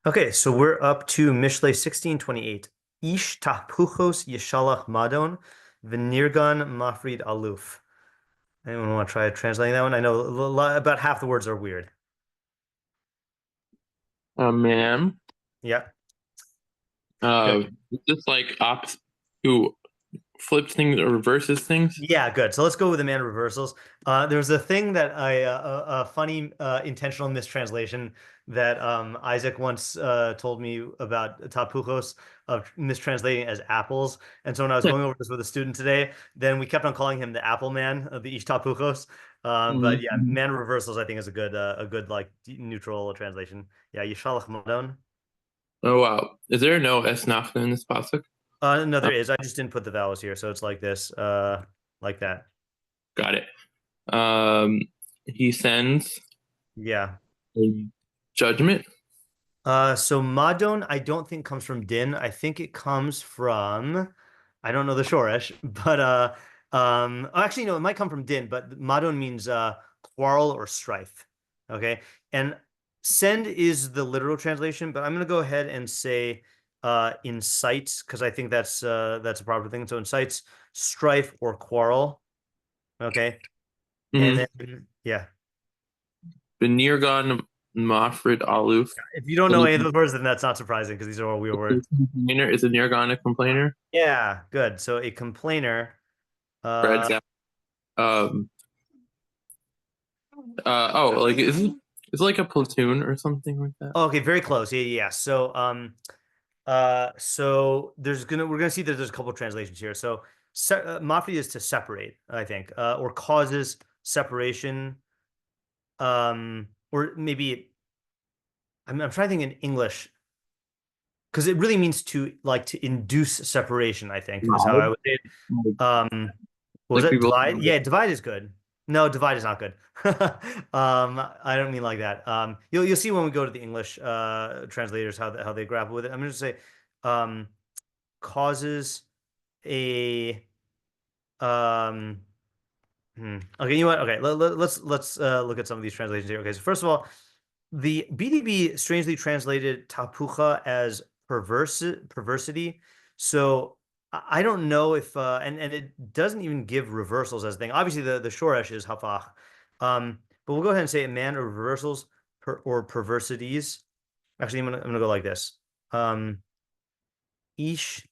Okay, so we're up to Mishlei 1628. Ish tahpuchos yeshalach madon v'nirgan mafrid aluf. Anyone want to try translating that one? I know about half the words are weird. A man, Yeah, uh, good. just like who flips things or reverses things. Yeah, good. So let's go with the man reversals. There's a thing that a funny intentional mistranslation that Isaac once told me about tahpuchos of mistranslating as apples. And so when I was going over this with a student today, then we kept on calling him the Apple Man of the ish tahpuchos. But yeah, Mhm. man reversals I think is a good like neutral translation. Yeah, Yishalach Madon. Oh wow, is there no esnafka in this pasuk? No, Oh, there is. I just didn't put the vowels here, so it's like this, like that. got it. Um, he sends Yeah. a judgment. So Madon, I don't think comes from din. I think it comes from, I don't know the Shoresh, but actually no, it might come from din, but Madon means quarrel or strife. Okay, and send is the literal translation, but I'm gonna go ahead and say incites because I think that's a proper thing. So incites strife or quarrel. Okay, and Mm-hmm. then yeah, The nirgan mafrid aluf. if you don't know The any of those words, then that's not surprising because these are all weird words. complainer is a nirgan a complainer. Yeah, good. So a complainer. Spreads out. Um. Like is it like a platoon or something like that? Okay, very close. Yeah, yeah, yeah. So so we're gonna see that there's a couple of translations here. So mafia is to separate, I think, or causes separation. Or maybe I'm trying to think in English because it really means to like to induce separation, I think, is how I Divide. would say it. Like, What was like it? people. Divide? Yeah, divide is good. No, divide is not good. I don't mean like that. You'll see when we go to the English translators how they grapple with it. I'm going to say um, causes a um, okay. You know what? Okay, let's look at some of these translations here. Okay, so first of all, the BDB strangely translated tapucha as perversity. So I don't know if and it doesn't even give reversals as a thing. Obviously, the shoresh is hafach. But we'll go ahead and say a man of reversals or perversities. Actually, I'm gonna go like this. Ish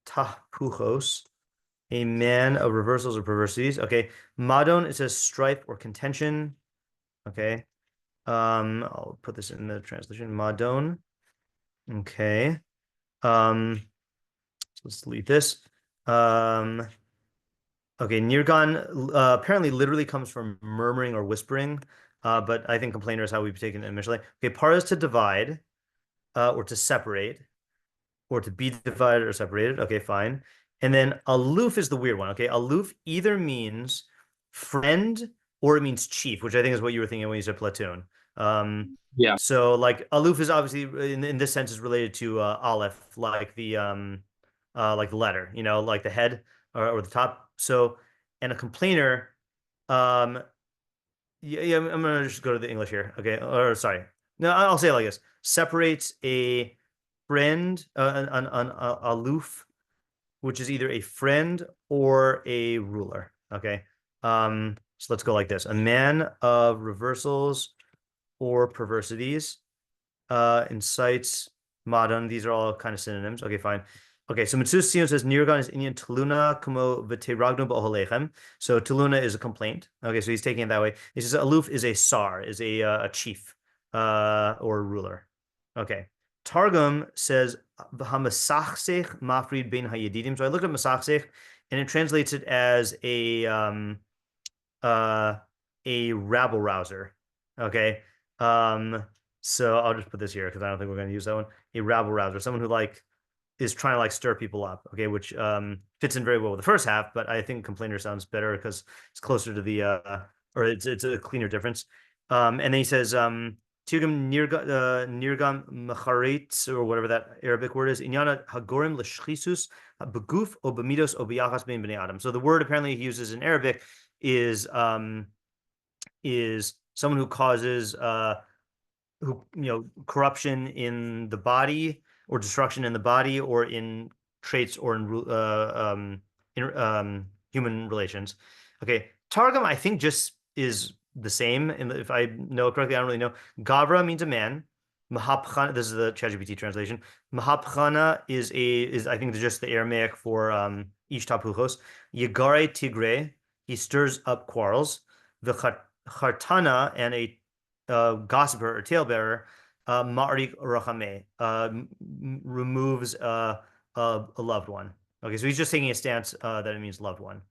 tahpuchos, a man of reversals or perversities. Okay. Madon, it says strife or contention. Okay. I'll put this in the translation. Madon. Okay. So let's delete this. Um, okay, nirgan apparently literally comes from murmuring or whispering, but I think complainer is how we've taken it initially. Okay, par is to divide, or to separate, or to be divided or separated. Okay, fine. And then aloof is the weird one. Okay, aloof either means friend or it means chief, which I think is what you were thinking when you said platoon. Um, Yeah. so like aloof is obviously in this sense is related to aleph, like the letter, like the head or the top. So and a complainer, um, yeah, I'm gonna just go to the English here. Okay, or sorry, no, I'll say it like this: separates a friend, an aloof, which is either a friend or a ruler. Okay. So let's go like this: a man of reversals or perversities, incites modern. These are all kind of synonyms. Okay, fine. Okay, so Mitsus Sion says nirgan is Indian tuluna kumo v'teragnu ba'olechem. So tuluna is a complaint. Okay, so he's taking it that way. He says aloof is a sar, is a chief, or a ruler. Okay. Targum says hamasachsech mafrid ben hayedidim. So I looked at masachsech, and it translates it as uh a rabble rouser. Okay. So I'll just put this here because I don't think we're going to use that one. A rabble rouser, someone who like is trying to like stir people up. Okay, which fits in very well with the first half, but I think complainer sounds better because it's closer to the or it's a cleaner difference. And then he says Tigum nirgam macharetz or whatever that Arabic word is. Inyana hagorim l'shchisus beguf o b'midos o b'yachas ben bnei adam. So the word apparently he uses in Arabic is someone who causes who, corruption in the body or destruction in the body or in traits or in human relations. Okay, Targum I think just is the same, and if I know it correctly, I don't really know. Gavra means a man. Mahapchana, this is the ChatGPT translation. Mahapchana is I think just the Aramaic for ish tahpuchos. Yagare tigre, he stirs up quarrels. The chartana, and a gossiper or talebearer, ma'arik rachame, removes a loved one. Okay, so he's just taking a stance that it means loved one.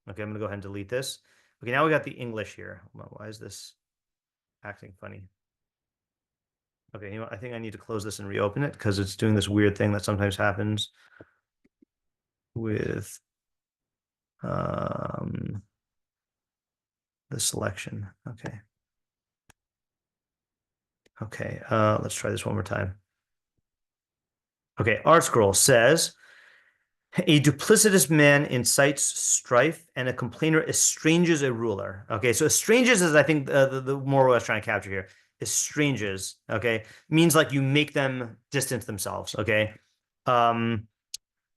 Okay, I'm gonna go ahead and delete this. Okay, now we got the English here. Hold on, why is this acting funny? Okay, I think I need to close this and reopen it because it's doing this weird thing that sometimes happens with the selection. Okay. Okay, let's try this one more time. Okay, ArtScroll says, a duplicitous man incites strife, and a complainer estranges a ruler. Okay, so estranges is, I think, the moral I was trying to capture here. Estranges, okay, means like you make them distance themselves, okay? And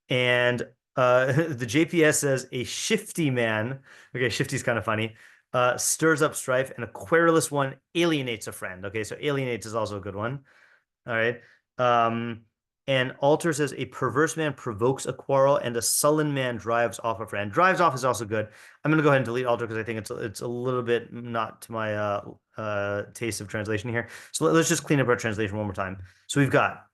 the JPS says a shifty man, okay, shifty is kind of funny, stirs up strife, and a querulous one alienates a friend. Okay, so alienates is also a good one. All right. And Alter says a perverse man provokes a quarrel, and a sullen man drives off a friend. Drives off is also good. I'm gonna go ahead and delete Alter because I think it's a little bit not to my taste of translation here. So let's just clean up our translation one more time. So we've got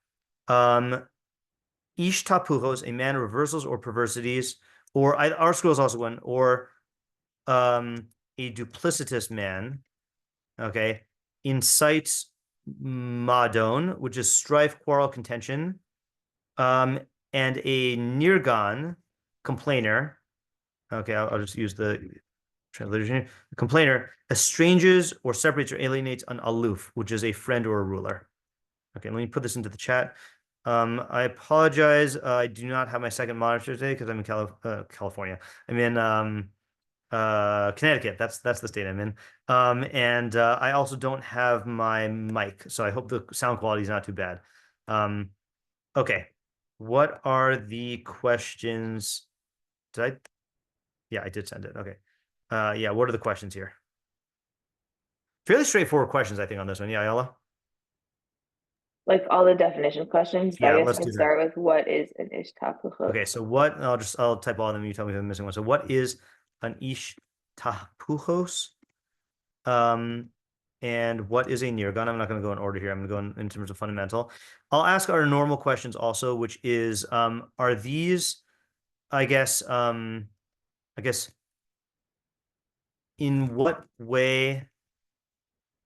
ish tahpuchos, a man of reversals or perversities, or our scroll is also one, or a duplicitous man, okay, incites madon, which is strife, quarrel, contention, and a nirgan, complainer. Okay, I'll just use the translation here. The complainer estranges or separates or alienates an aloof, which is a friend or a ruler. Okay, let me put this into the chat. I apologize. I do not have my second monitor today because I'm in California. I'm in Connecticut. That's the state I'm in. And I also don't have my mic, so I hope the sound quality is not too bad. Okay, what are the questions? Did I? Yeah, I did send it. Okay. Yeah, what are the questions here? Fairly straightforward questions, I think, on this one. Yeah, Ayala? Like all the definition questions. Yeah, I guess let's I'd do that. start with what is an ish tahpuchos? Okay, so what? I'll type all of them. You tell me if I'm missing one. So what is an ish tahpuchos? And what is a nirgan? I'm not going to go in order here. I'm going to go in terms of fundamental. I'll ask our normal questions also, which is, are these, I guess, in what way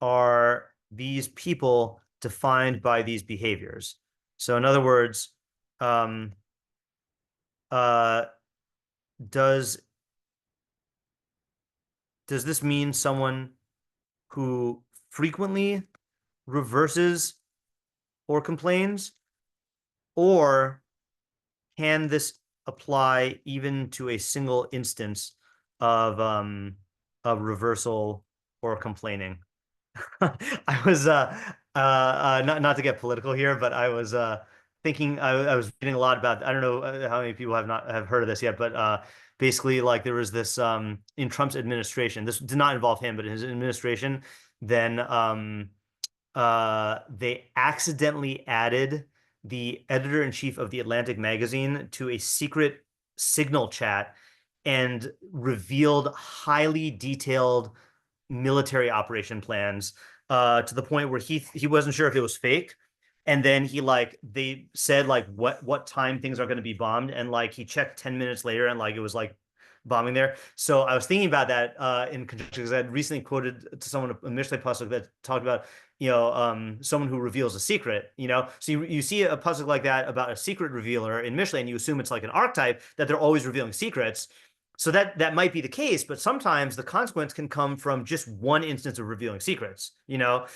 are these people defined by these behaviors? So in other words, does this mean someone who frequently reverses or complains, or can this apply even to a single instance of reversal or complaining? I was not to get political here, but I was thinking I was reading a lot about, I don't know how many people have heard of this yet, but basically like there was this in Trump's administration. This did not involve him, but in his administration, then they accidentally added the editor-in-chief of the Atlantic magazine to a secret Signal chat and revealed highly detailed military operation plans to the point where he wasn't sure if it was fake. And then they said like what time things are going to be bombed, and like he checked 10 minutes later and like it was like bombing there. So I was thinking about that in conjunction because I had recently quoted to someone a Mishlei pasuk that talked about someone who reveals a secret, so you see a pasuk like that about a secret revealer in Mishlei, and you assume it's like an archetype that they're always revealing secrets. So that might be the case, but sometimes the consequence can come from just one instance of revealing secrets,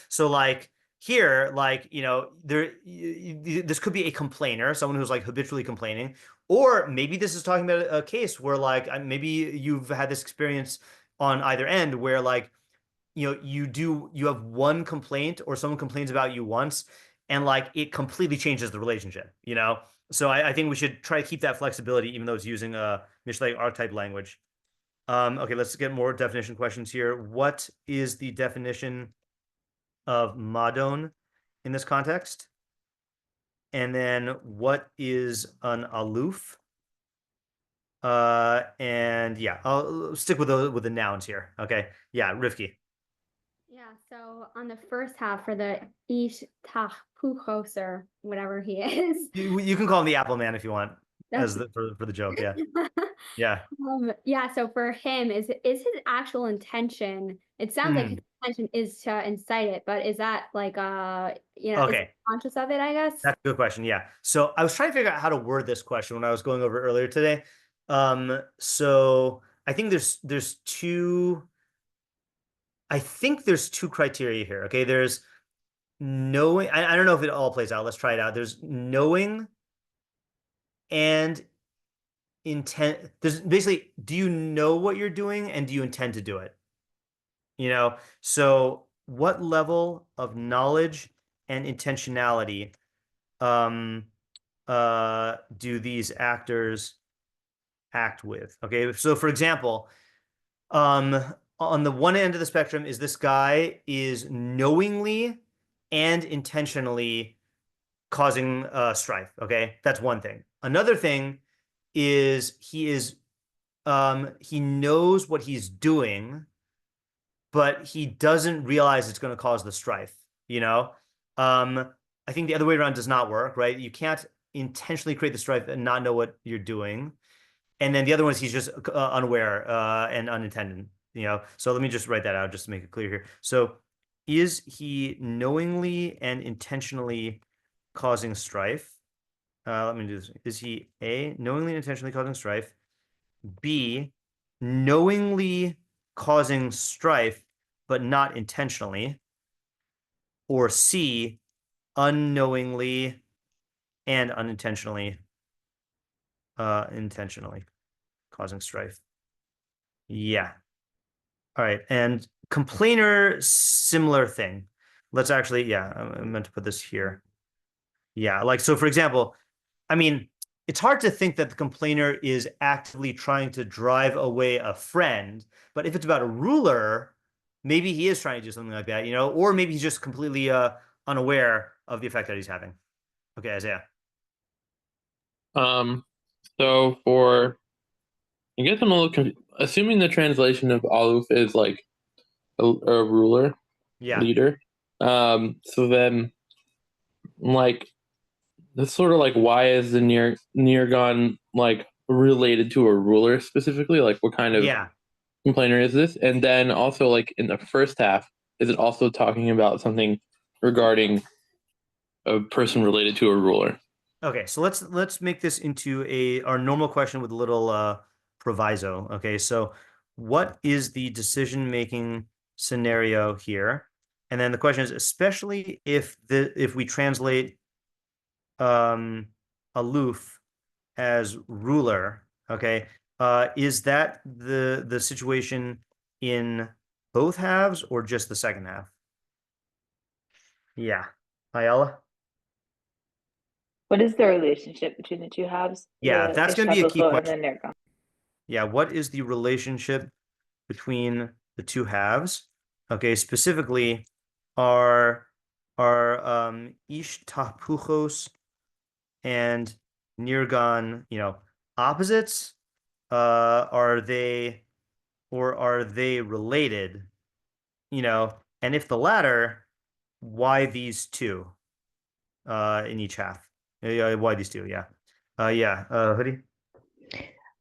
So like here, like, this could be a complainer, someone who's like habitually complaining, or maybe this is talking about a case where like maybe you've had this experience on either end where like you have one complaint or someone complains about you once and like it completely changes the relationship, So I think we should try to keep that flexibility, even though it's using a Mishleic archetype language. Okay, let's get more definition questions here. What is the definition of madon in this context? And then what is an aloof? And yeah, I'll stick with the nouns here. Okay, yeah, Rivki. Yeah, so on the first half for the ish tahpuchos or whatever he is. You can call him the Apple Man if you want, That's for the joke. Yeah, yeah. Yeah, so for him, is his actual intention? It sounds like his intention is to incite it, but is that like is he Okay, conscious of it, I guess? that's a good question. Yeah. So I was trying to figure out how to word this question when I was going over earlier today. So I think there's two. I think there's two criteria here. Okay, there's knowing. I don't know if it all plays out. Let's try it out. There's knowing and intent. There's basically, do you know what you're doing and do you intend to do it? So what level of knowledge and intentionality do these actors act with? Okay, so for example, on the one end of the spectrum is this guy is knowingly and intentionally causing strife. Okay, that's one thing. Another thing is he knows what he's doing, but he doesn't realize it's going to cause the strife. I think the other way around does not work, right? You can't intentionally create the strife and not know what you're doing. And then the other one is he's just unaware and unintended. So let me just write that out just to make it clear here. So is he knowingly and intentionally causing strife? Let me do this. Is he A, knowingly and intentionally causing strife? B, knowingly causing strife, but not intentionally? Or C, unknowingly and unintentionally, intentionally causing strife? Yeah. All right. And complainer, similar thing. Let's actually, yeah, I meant to put this here. Yeah. Like, so for example, I mean, it's hard to think that the complainer is actively trying to drive away a friend, but if it's about a ruler, maybe he is trying to do something like that, or maybe he's just completely unaware of the effect that he's having. Okay, Isaiah. So I guess I'm a little confused. Assuming the translation of aloof is like a ruler, Yeah. leader. So then, like, that's sort of like, why is the nirgan like related to a ruler specifically? Like, what kind of complainer is this? And then also, like, in the first half, is it also talking about something regarding a person related to a ruler? Okay, so let's make this into our normal question with a little proviso. Okay, so what is the decision-making scenario here? And then the question is, especially if we translate aloof as ruler, okay, is that the situation in both halves or just the second half? Yeah, Ayala? What is the relationship between the two halves? Yeah, that's going to be a key question. And the nirgan. Yeah, what is the relationship between the two halves? Okay, specifically, are ish tahpuchos and nirgan, opposites? Are they related? And if the latter, why these two in each half? Why these two? Yeah. Hoodie?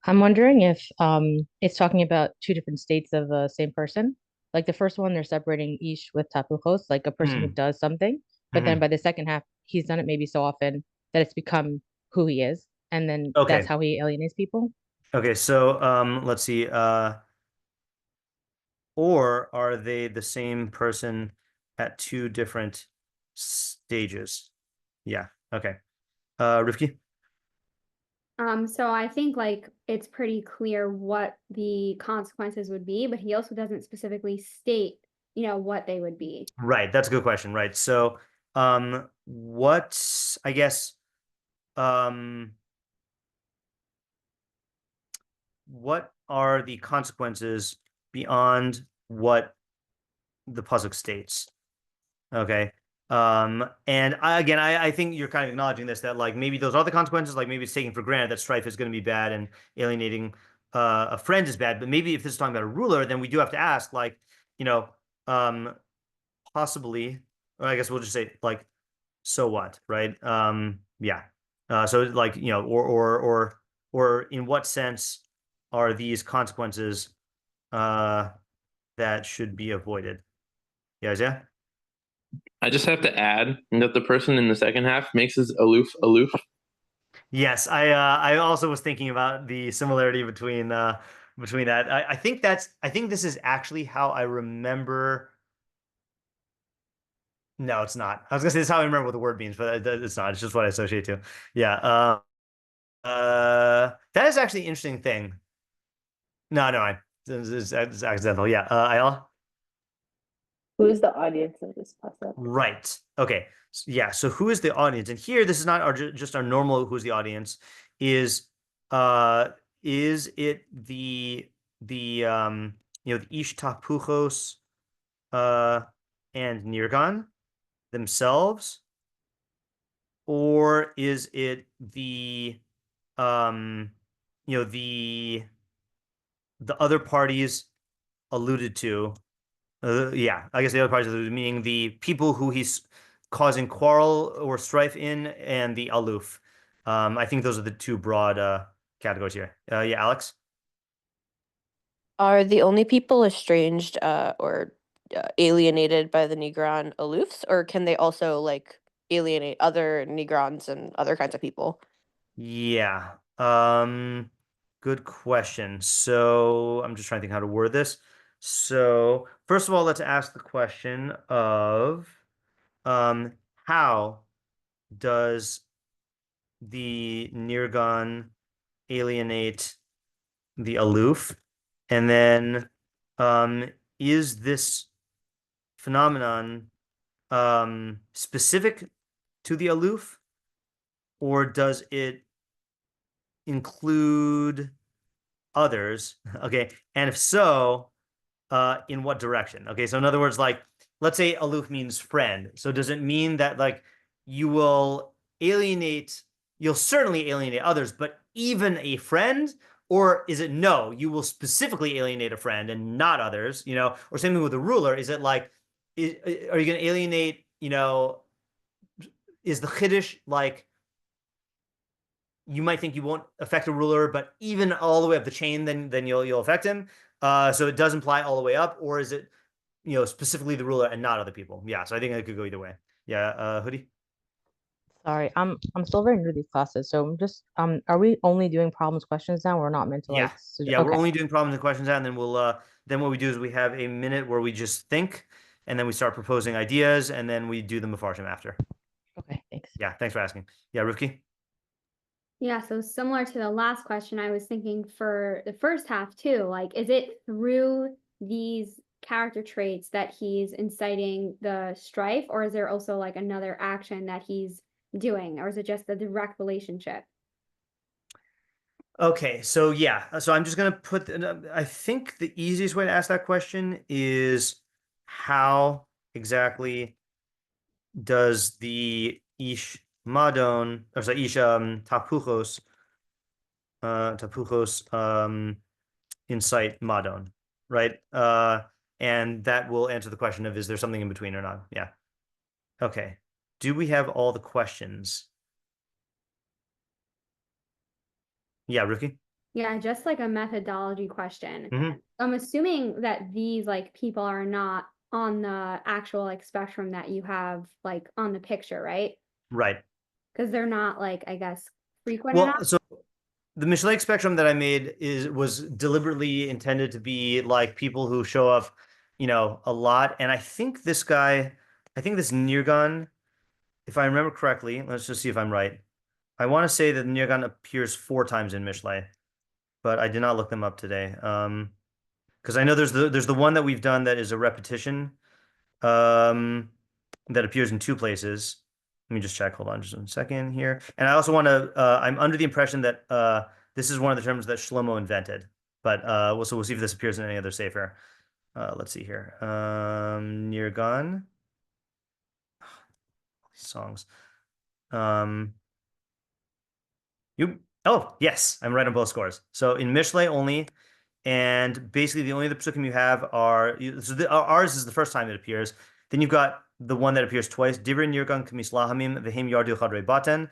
I'm wondering if it's talking about two different states of the same person. Like the first one, they're separating ish with tahpuchos, like a person who does something, but then by the second half, he's done it maybe so often that it's become who he is, and then that's how he alienates people. Okay, so let's see. Or are they the same person at two different stages? Yeah. Okay. Rivki? So I think like it's pretty clear what the consequences would be, but he also doesn't specifically state what they would be. Right. That's a good question. Right. So, what, I guess, what are the consequences beyond what the pasuk states? Okay. And I think you're kind of acknowledging this, that like maybe those are the consequences, like maybe it's taken for granted that strife is going to be bad and alienating a friend is bad. But maybe if this is talking about a ruler, then we do have to ask, like, um, possibly, or I guess we'll just say like, so what, right? Yeah. So like, or in what sense are these consequences that should be avoided? Yeah, Isaiah? I just have to add that the person in the second half makes his aloof aloof. Yes, I also was thinking about the similarity between that. I think this is actually how I remember. No, it's not. I was gonna say this is how I remember what the word means, but it's not. It's just what I associate to. Yeah. That is actually an interesting thing. No, it's accidental. Yeah. Ayala? Who is the audience of this pasuk? Right. Okay. Yeah. So who is the audience? And here, this is not just our normal who's the audience. Is it the ish tahpuchos and nirgan themselves, or is it the um the other parties alluded to? Yeah, I guess the other parties alluded, meaning the people who he's causing quarrel or strife in, and the aloof. I think those are the two broad categories here. Yeah, Alex? Are the only people estranged or alienated by the nirgan aloofs, or can they also like alienate other nirgans and other kinds of people? Yeah. Good question. So I'm just trying to think how to word this. So first of all, let's ask the question of how does the nirgan alienate the aloof? And then is this phenomenon specific to the aloof, or does it include others? Okay. And if so, in what direction? Okay. So in other words, like, let's say aloof means friend. So does it mean that like you'll certainly alienate others, but even a friend? Or is it no, you will specifically alienate a friend and not others, or same thing with the ruler. Is it like, are you going to alienate, is the chiddush like, you might think you won't affect a ruler, but even all the way up the chain, then you'll affect him. So it does imply all the way up, or is it, specifically the ruler and not other people? Yeah. So I think it could go either way. Yeah. Hoodie. Sorry, I'm still very new to these classes, so I'm just are we only doing problems questions now? We're not meant to Yeah. like Yeah. We're okay. only doing problems and questions out, and then then what we do is we have a minute where we just think, and then we start proposing ideas, and then we do the mafarshim after. Okay, thanks. Yeah. Thanks for asking. Yeah, Rivki. Yeah, so similar to the last question, I was thinking for the first half too, like, is it through these character traits that he's inciting the strife, or is there also like another action that he's doing, or is it just a direct relationship? Okay, so yeah, so I'm just gonna put. I think the easiest way to ask that question is how exactly does the ish madon, or sorry, ish tahpuchos incite madon, right? And that will answer the question of, is there something in between or not? Yeah. Okay. Do we have all the questions? Yeah, Ricky? Yeah, just like a methodology question. Mhm. I'm assuming that these like people are not on the actual like spectrum that you have like on the picture, right? Right. Because they're not like, I guess, frequent Well, enough. so the Mishleic spectrum that I made was deliberately intended to be like people who show up, a lot. And I think this nirgan, if I remember correctly, let's just see if I'm right. I want to say that nirgan appears 4 times in Mishlei, but I did not look them up today. Because I know there's the one that we've done that is a repetition. that appears in 2 places. Let me just check. Hold on just 1 second here. And I also want to, I'm under the impression that this is one of the terms that Shlomo invented. But so we'll see if this appears in any other sefer. Let's see here. Nirgan. Songs. Oh, yes, I'm right on both scores. So in Mishlei only, and basically the only pasukim you have are, ours is the first time it appears. Then you've got the one that appears twice. Divrei nirgan k'mislahamim v'hem yardu chadrei baten.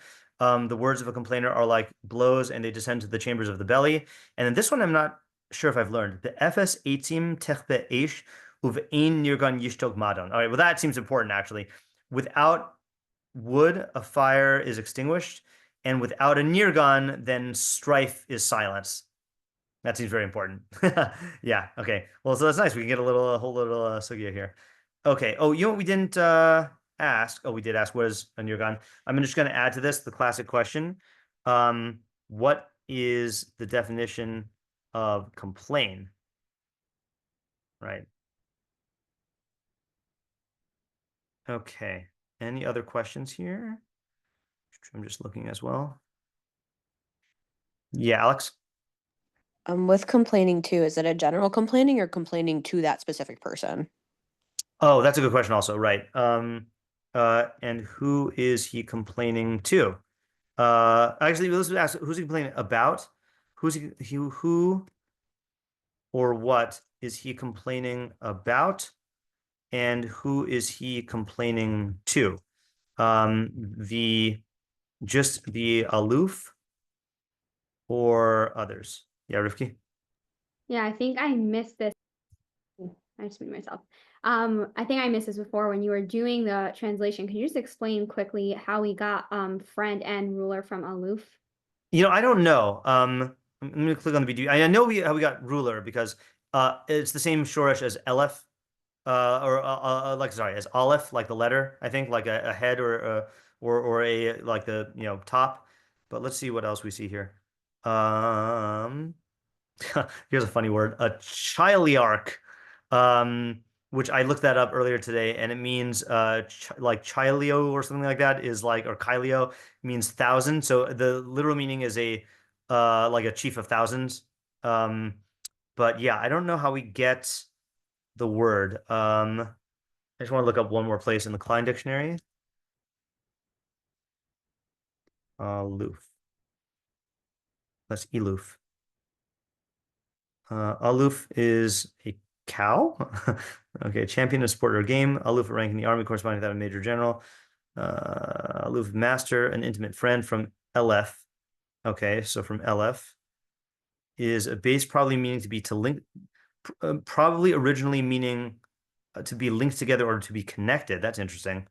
The words of a complainer are like blows, and they descend to the chambers of the belly. And then this one, I'm not sure if I've learned. The efes eitzim techbe eish uvein nirgan yishtog madon. All right, well, that seems important, actually. Without wood, a fire is extinguished, and without a nirgan, then strife is silence. That seems very important. Yeah. Okay. Well, so that's nice. We can get a whole little sugya here. Okay. Oh, you know what we didn't ask? Oh, we did ask what is a nirgan. I'm just going to add to this the classic question. What is the definition of complain? Right. Okay. Any other questions here? I'm just looking as well. Yeah, Alex? With complaining too, is it a general complaining or complaining to that specific person? Oh, that's a good question also, right. And who is he complaining to? Actually, let's ask, who's he complaining about? Who or what is he complaining about? And who is he complaining to? Just the aloof or others? Yeah, Rivki? Yeah, I think I missed this. I just muted myself. I think I missed this before when you were doing the translation. Could you just explain quickly how we got friend and ruler from aloof? I don't know. I'm gonna click on the video. I know how we got ruler because it's the same shoresh as elef, as aleph, like the letter. I think like a head or a like the top. But let's see what else we see here. Here's a funny word, a chiliarch, which I looked that up earlier today, and it means like chilio or something like that is like, or kylio means thousand. So the literal meaning is like a chief of thousands. But yeah, I don't know how we get the word. I just want to look up one more place in the Klein dictionary. Aloof. That's eloof. Aloof is a cow. Okay, champion of sport or game. Aloof, a rank in the army corresponding to that of major general. Aloof, master, an intimate friend from LF. Okay, so from LF is a base, probably meaning to be to link, probably originally meaning to be linked together or to be connected. That's interesting.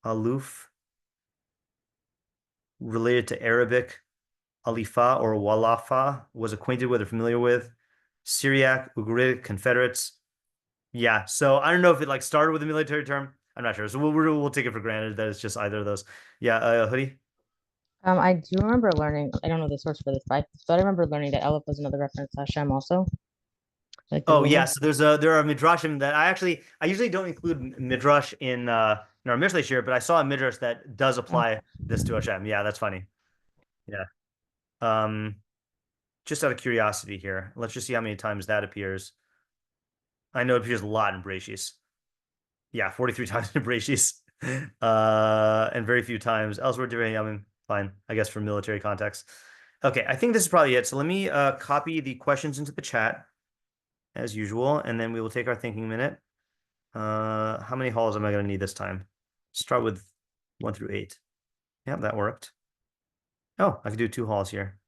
Aloof, related to Arabic. Alifa or Walafa, was acquainted with or familiar with. Syriac, Ugaritic, Confederates. Yeah, so I don't know if it like started with a military term. I'm not sure. So we'll take it for granted that it's just either of those. Yeah, Hoodie. I do remember learning. I don't know the source for this, but I remember learning that Aleph was another reference to Hashem also. Like Oh yeah, so there are midrashim that I usually don't include midrash in our Mishlei shiur, but I saw a midrash that does apply this to Hashem. Yeah, that's funny. Yeah. Just out of curiosity here, let's just see how many times that appears. I know it appears a lot in Bereshis. Yeah, 43 times in Bereshis. And very few times elsewhere. Fine, I guess for military context. Okay, I think this is probably it. So let me copy the questions into the chat as usual, and then we will take our thinking minute. How many halls am I going to need this time? Start with 1 through 8. Yep, that worked. Oh, I can do 2 halls here.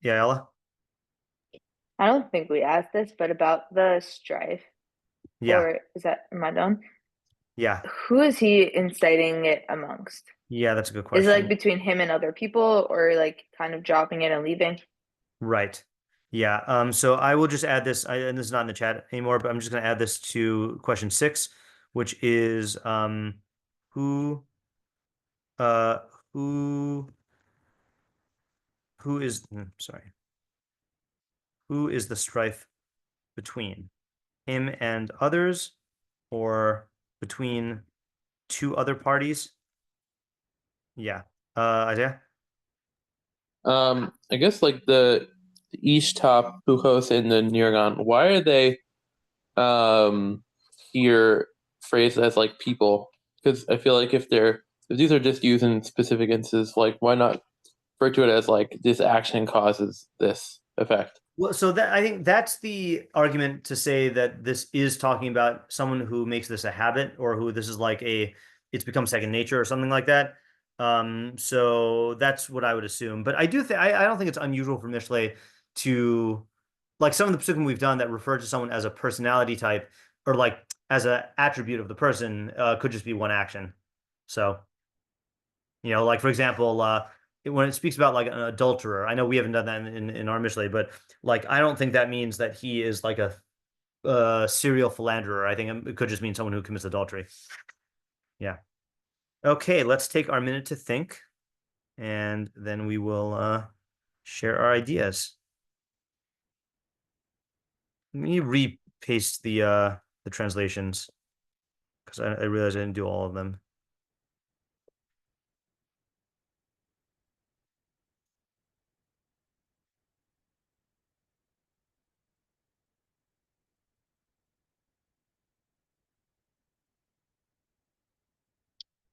Yeah, Ella? I don't think we asked this, but about the strife. Yeah. Or is that, am I done? Yeah. Who is he inciting it amongst? Yeah, that's a good Is question. it like between him and other people, or like kind of dropping it and leaving? Right. Yeah. So I will just add this, and this is not in the chat anymore, but I'm just going to add this to question 6, which is who is sorry. Who is the strife between him and others? or between two other parties? Yeah. Isaiah? I guess like the ish, tahpuchos, and the nirgan, why are they here phrased as like people? Because I feel like if these are just used in specific instances, like why not refer to it as like this action causes this effect? Well, so that I think that's the argument to say that this is talking about someone who makes this a habit, or who this is like it's become second nature or something like that. So that's what I would assume. But I do think I don't think it's unusual for Mishlei to, like, some of the pasukim we've done that refer to someone as a personality type, or like as an attribute of the person, could just be one action. So, like, for example, when it speaks about like an adulterer, I know we haven't done that in our Mishlei, but like I don't think that means that he is like a serial philanderer. I think it could just mean someone who commits adultery. Yeah. Okay, let's take our minute to think, and then we will share our ideas. Let me repaste the translations, because I realized I didn't do all of them.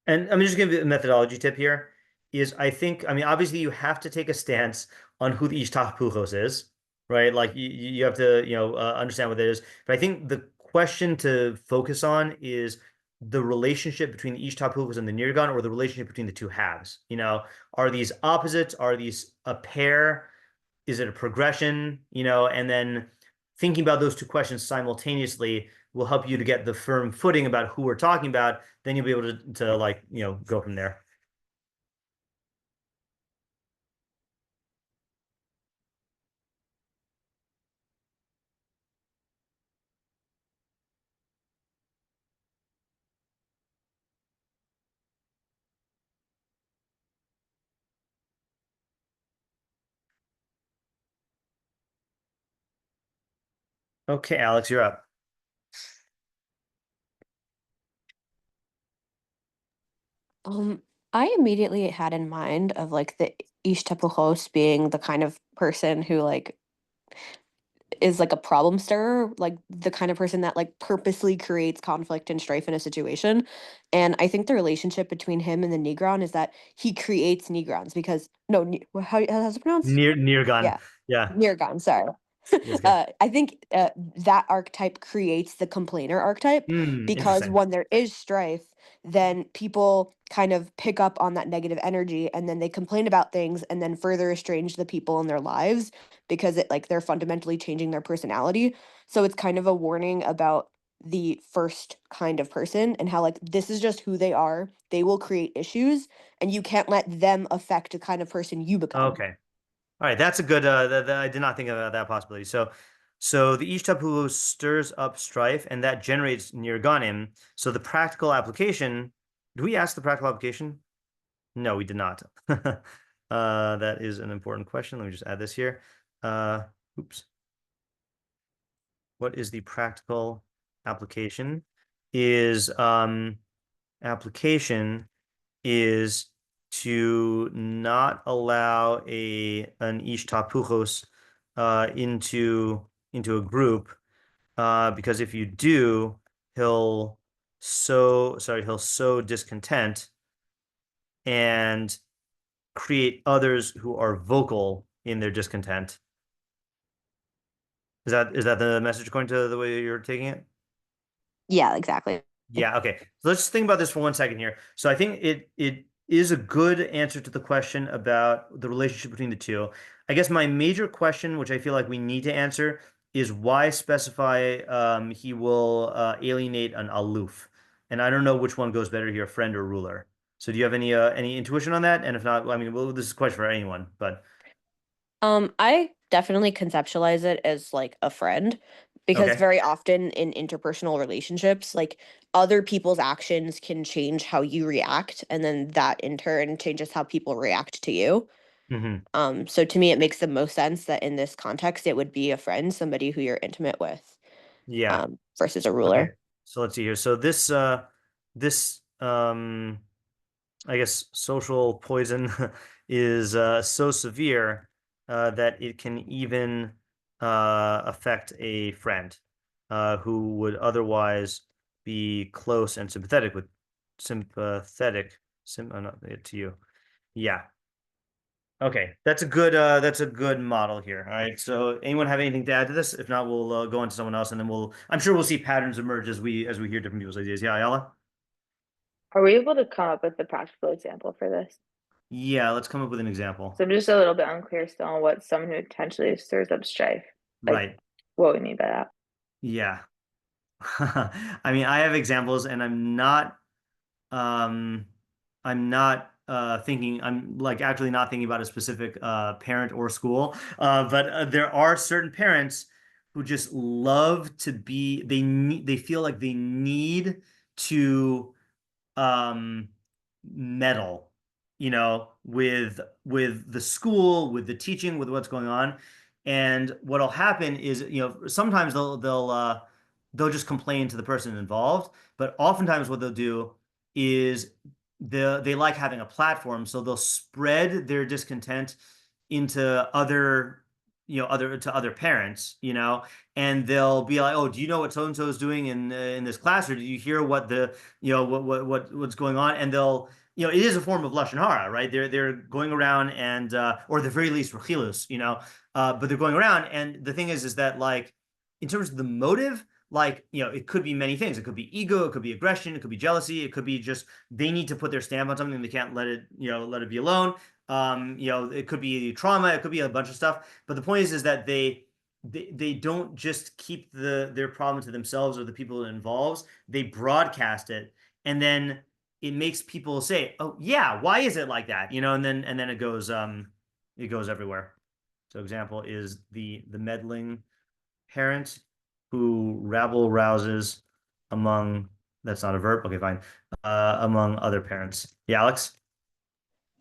And I'm just gonna give you a methodology tip here. I mean, obviously you have to take a stance on who the tahpuchos is, right? Like you have to, understand what that is. But I think the question to focus on is the relationship between the tahpuchos and the nirgan, or the relationship between the two halves. Are these opposites? Are these a pair? Is it a progression? And then thinking about those two questions simultaneously will help you to get the firm footing about who we're talking about. Then you'll be able to like, go from there. Okay, Alex, you're up. I immediately had in mind of like the ish tahpuchos being the kind of person who like is like a problem stirrer, like the kind of person that like purposely creates conflict and strife in a situation. And I think the relationship between him and the nigran is that he creates nigrans because how's it pronounced? Nirgan. Yeah, Yeah. nirgan. Sorry. That's good. I think that archetype creates the complainer archetype because Interesting. when there is strife, then people kind of pick up on that negative energy and then they complain about things and then further estrange the people in their lives because they're fundamentally changing their personality. So it's kind of a warning about the first kind of person and how like this is just who they are. They will create issues and you can't let them affect the kind of person you become. Okay. All right, that's a good. I did not think about that possibility. So the tahpuchos stirs up strife, and that generates nirganim. So the practical application. Do we ask the practical application? No, we did not. That is an important question. Let me just add this here. Oops. What is the practical application? Application is to not allow an ish tahpuchos into a group, because if you do, he'll sow discontent and create others who are vocal in their discontent. Is that the message according to the way you're taking it? Yeah, exactly. Yeah, okay. So let's think about this for 1 second here. So I think it is a good answer to the question about the relationship between the two. I guess my major question, which I feel like we need to answer, is why specify he will alienate an aloof? And I don't know which one goes better here, friend or ruler. So do you have any intuition on that? And if not, I mean, well, this is a question for anyone, but I definitely conceptualize it as like a friend because okay. very often in interpersonal relationships, like other people's actions can change how you react, and then that in turn changes how people react to you. So to me, it makes the most sense that in this context, it would be a friend, somebody who you're intimate with, Yeah. versus a ruler. Okay. So let's see here. So this I guess social poison is so severe that it can even affect a friend who would otherwise be close and not to you. Yeah. Okay, that's a good model here. All right. So anyone have anything to add to this? If not, we'll go on to someone else, and then I'm sure we'll see patterns emerge as we hear different people's ideas. Yeah, Ayala? Are we able to come up with a practical example for this? Yeah, let's come up with an example. So I'm just a little bit unclear still on what someone who potentially stirs up strife. Like, Right. what we mean by that. Yeah. I mean, I have examples, and I'm not thinking, I'm like actually not thinking about a specific parent or school, but there are certain parents who just love to be, they feel like they need to um meddle, with the school, with the teaching, with what's going on. And what'll happen is, sometimes they'll just complain to the person involved, but oftentimes what they'll do is they like having a platform, so they'll spread their discontent into other parents, and they'll be like, "Oh, do you know what so and so is doing in this class, or do you hear what what's going on?" And they'll, it is a form of lashon hara, right? They're going around and or at the very least rechilus, but they're going around, and the thing is that, like, in terms of the motive, like, it could be many things. It could be ego, it could be aggression, it could be jealousy, it could be just they need to put their stamp on something and they can't let it be alone. It could be trauma, it could be a bunch of stuff. But the point is that they don't just keep their problem to themselves or the people it involves. They broadcast it, and then it makes people say, "Oh yeah, why is it like that?" And then it goes everywhere. So example is the meddling parent who rabble rouses among, that's not a verb. Okay, fine. Among other parents. Yeah, Alex?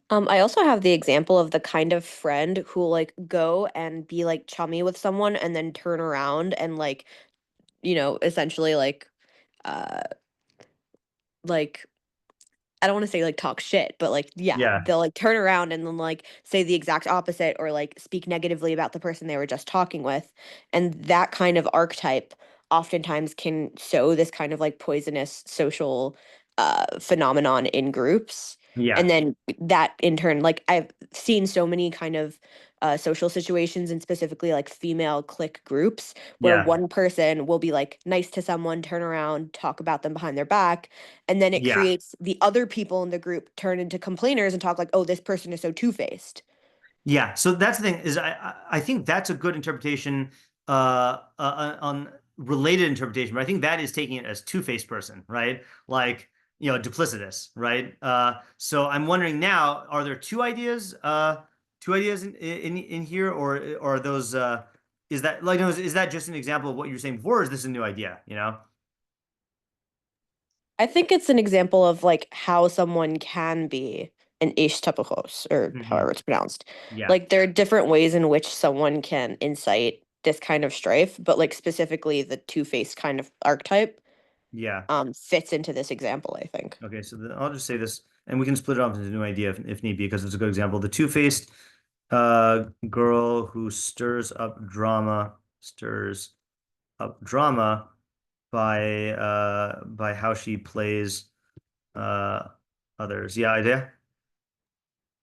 I also have the example of the kind of friend who will like go and be like chummy with someone and then turn around and like, essentially uh like I don't want to say like talk shit, but like, yeah, Yeah. they'll like turn around and then like say the exact opposite or like speak negatively about the person they were just talking with. And that kind of archetype oftentimes can sow this kind of like poisonous social phenomenon in groups. Yeah. And then that in turn, like I've seen so many kind of social situations and specifically like female clique groups where Yeah. one person will be like nice to someone, turn around, talk about them behind their back, and then it Yeah. creates the other people in the group turn into complainers and talk like, oh, this person is so two-faced. Yeah. So that's the thing, is I think that's a good interpretation, on related interpretation, but I think that is taking it as two-faced person, right? Like, duplicitous, right? So I'm wondering now, are there two ideas in here, or are those is that, like, is that just an example of what you were saying before, or is this a new idea, I think it's an example of like how someone can be an ish tahpuchos, or however it's pronounced. Yeah. Like there are different ways in which someone can incite this kind of strife, but like specifically the two-faced kind of archetype Yeah. fits into this example, I think. Okay, so I'll just say this, and we can split it off into a new idea if need be, because it's a good example. The two-faced girl who stirs up drama by how she plays others. Yeah, idea?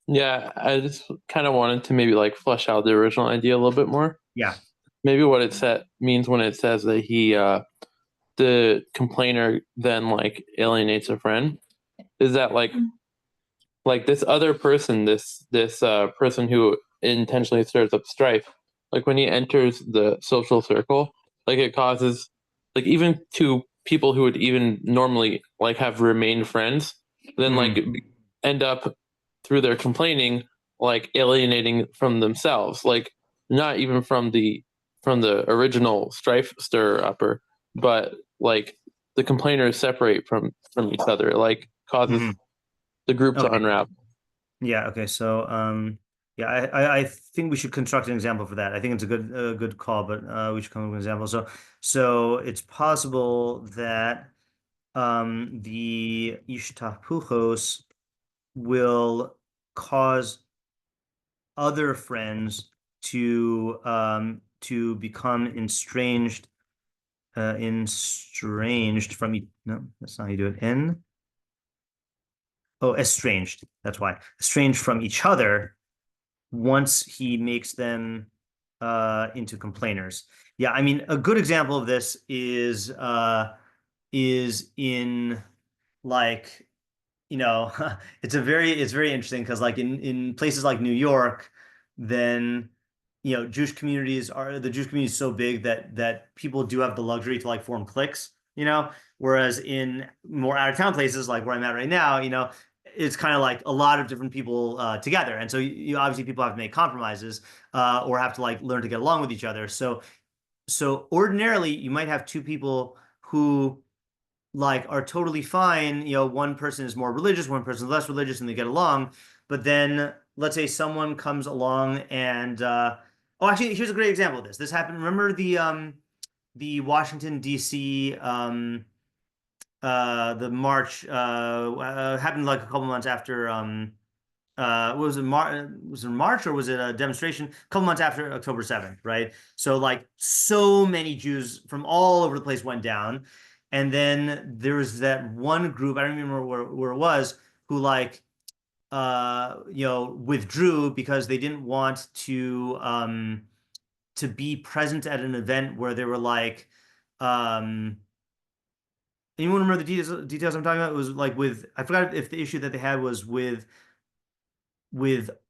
Yeah, I just kind of wanted to maybe like flesh out the original idea a little bit more. Yeah. Maybe what it means when it says that the complainer then like alienates a friend, is that like this other person, this person who intentionally stirs up strife, like when he enters the social circle, like it causes, like, even to people who would even normally like have remained friends, then like end up through their complaining like alienating from themselves, like not even from the original strife stir upper, but like the complainers separate from each other, like causes the group to Okay. unravel. Yeah, okay. So Yeah, I think we should construct an example for that. I think it's a good call, but we should come up with an example. So it's possible that the tahpuchos will cause other friends to become estranged from no, that's not how you do it. Estranged. That's why. Estranged from each other once he makes them into complainers. Yeah, I mean, a good example of this is in like, it's very interesting because like in places like New York, then the Jewish community is so big that people do have the luxury to like form cliques, whereas in more out of town places like where I'm at right now, it's kind of like a lot of different people together, and so you obviously people have to make compromises or have to like learn to get along with each other. So ordinarily you might have two people who like are totally fine. One person is more religious, one person is less religious, and they get along. But then let's say someone comes along and actually, here's a great example of this. This happened. Remember the Washington D.C. The march happened like a couple months after was it March or was it a demonstration? A couple months after October 7th, right? So like so many Jews from all over the place went down. And then there was that one group, I don't remember where it was, who like withdrew because they didn't want to be present at an event where they were like anyone remember the details I'm talking about? It was like I forgot if the issue that they had was with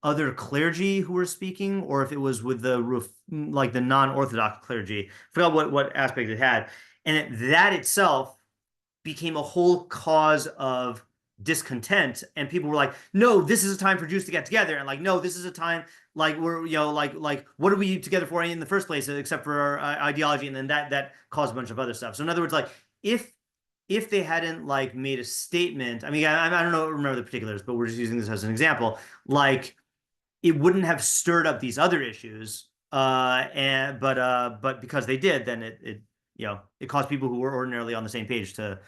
other clergy who were speaking, or if it was with the non-Orthodox clergy. I forgot what aspect it had, and that itself became a whole cause of discontent. And people were like, "No, this is a time for Jews to get together," and like, "No, this is a time like we're like what are we together for in the first place except for our ideology?" And then that caused a bunch of other stuff. So in other words, like if they hadn't like made a statement, I mean, I don't know, remember the particulars, but we're just using this as an example. Like, it wouldn't have stirred up these other issues, but because they did, then it caused people who were ordinarily on the same page to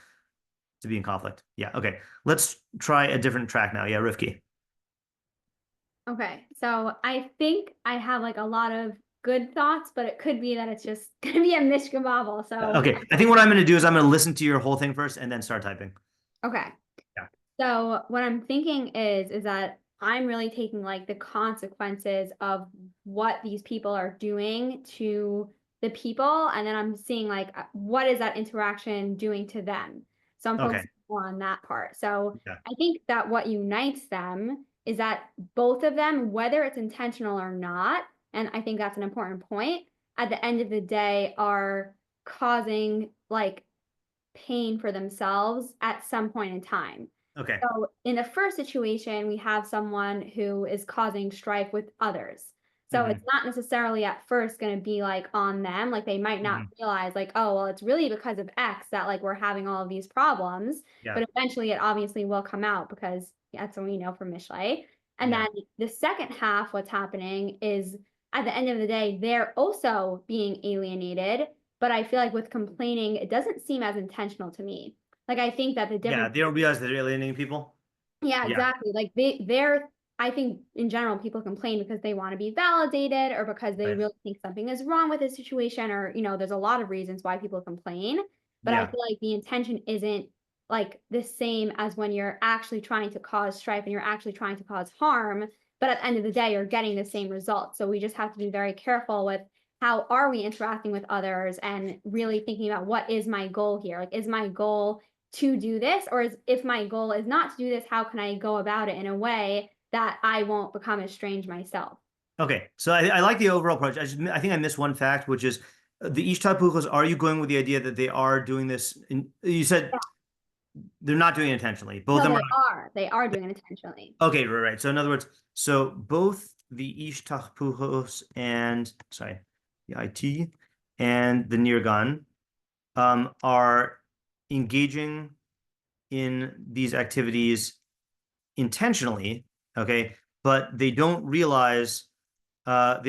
be in conflict. Yeah. Okay. Let's try a different track now. Yeah, Rivki. Okay, so I think I have like a lot of good thoughts, but it could be that it's just gonna be a mishkabobble. So okay, I think what I'm gonna do is I'm gonna listen to your whole thing first and then start typing. Okay. Yeah. So what I'm thinking is that I'm really taking like the consequences of what these people are doing to the people, and then I'm seeing like what is that interaction doing to them. So I'm focusing on that part. So I think that what unites them is that both of them, whether it's intentional or not, and I think that's an important point, at the end of the day are causing like pain for themselves at some point in time. Okay. So in the first situation, we have someone who is causing strife with others. So it's not necessarily at first going to be like on them. Like they might not realize like, oh, well, it's really because of X that like we're having all of these problems. Yeah. But eventually it obviously will come out because that's what we know from Mishlei. And then the second half, what's happening is at the end of the day, they're also being alienated. But I feel like with complaining, it doesn't seem as intentional to me. Like I think that the difference. Yeah, they don't realize they're alienating people. Yeah, exactly. Like they're. I think in general, people complain because they want to be validated or because they really think something is wrong with a situation, or there's a lot of reasons why people complain. But I feel like the intention isn't like the same as when you're actually trying to cause strife and you're actually trying to cause harm. But at the end of the day, you're getting the same result. So we just have to be very careful with how are we interacting with others and really thinking about what is my goal here? Like, is my goal to do this? Or if my goal is not to do this, how can I go about it in a way that I won't become estranged myself? Okay, so I like the overall approach. I think I missed one fact, which is the tahpuchos. Are you going with the idea that they are doing this? You said they're not doing it intentionally. Both of them They are doing it intentionally. Okay, right. So in other words, so both the tahpuchos and the IT and the nirgan are engaging in these activities intentionally, okay, but they don't realize that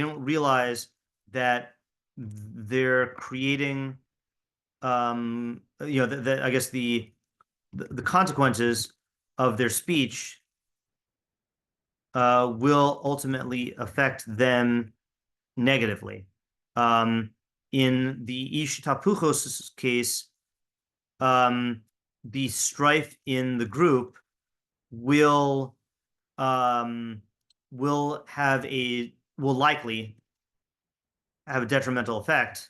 they're creating I guess the consequences of their speech will ultimately affect them negatively. In the ish tahpuchos case, the strife in the group will likely have a detrimental effect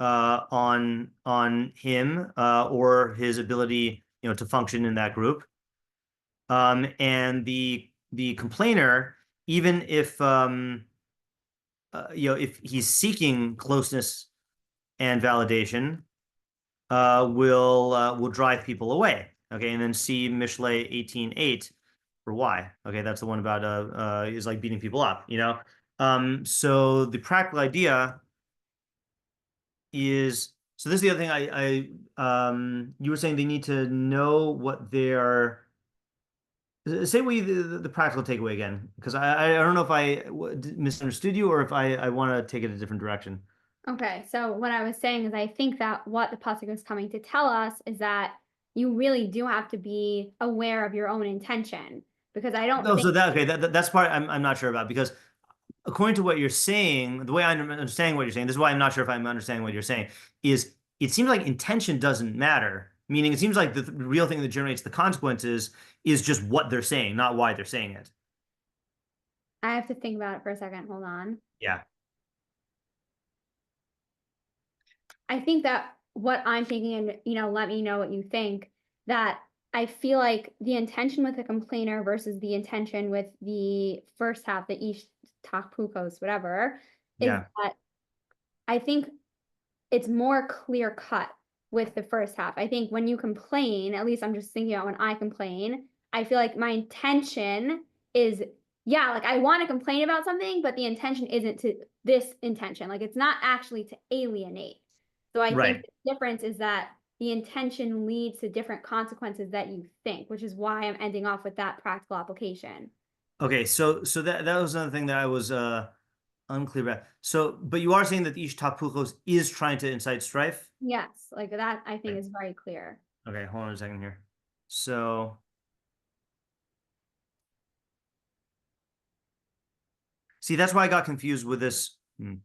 on him or his ability, to function in that group. And the complainer, even if if he's seeking closeness and validation, will drive people away. Okay, and then see Mishlei 18:8 for why. Okay, that's the one about is like beating people up. So the practical idea is, so this is the other thing you were saying they need to know what they're. Say the practical takeaway again, because I don't know if I misunderstood you or if I want to take it a different direction. Okay, so what I was saying is I think that what the pasuk is coming to tell us is that you really do have to be aware of your own intention, because I don't think. So that's part I'm not sure about, because according to what you're saying, the way I'm understanding what you're saying, this is why I'm not sure if I'm understanding what you're saying, is it seems like intention doesn't matter. Meaning it seems like the real thing that generates the consequences is just what they're saying, not why they're saying it. I have to think about it for a second. Hold on. Yeah. I think that what I'm thinking, and let me know what you think, that I feel like the intention with the complainer versus the intention with the first half, the ish tahpuchos, whatever, is that I think it's more clear cut with the first half. I think when you complain, at least I'm just thinking about when I complain, I feel like my intention is, like I want to complain about something, but the intention isn't to this intention. Like it's not actually to alienate. So I think the difference is that the intention leads to different consequences that you think, which is why I'm ending off with that practical application. Okay, so that was another thing that I was unclear about. So, but you are saying that the ish tahpuchos is trying to incite strife? Yes, like that I think is very clear. Okay, hold on a second here. So see, that's why I got confused with this. You're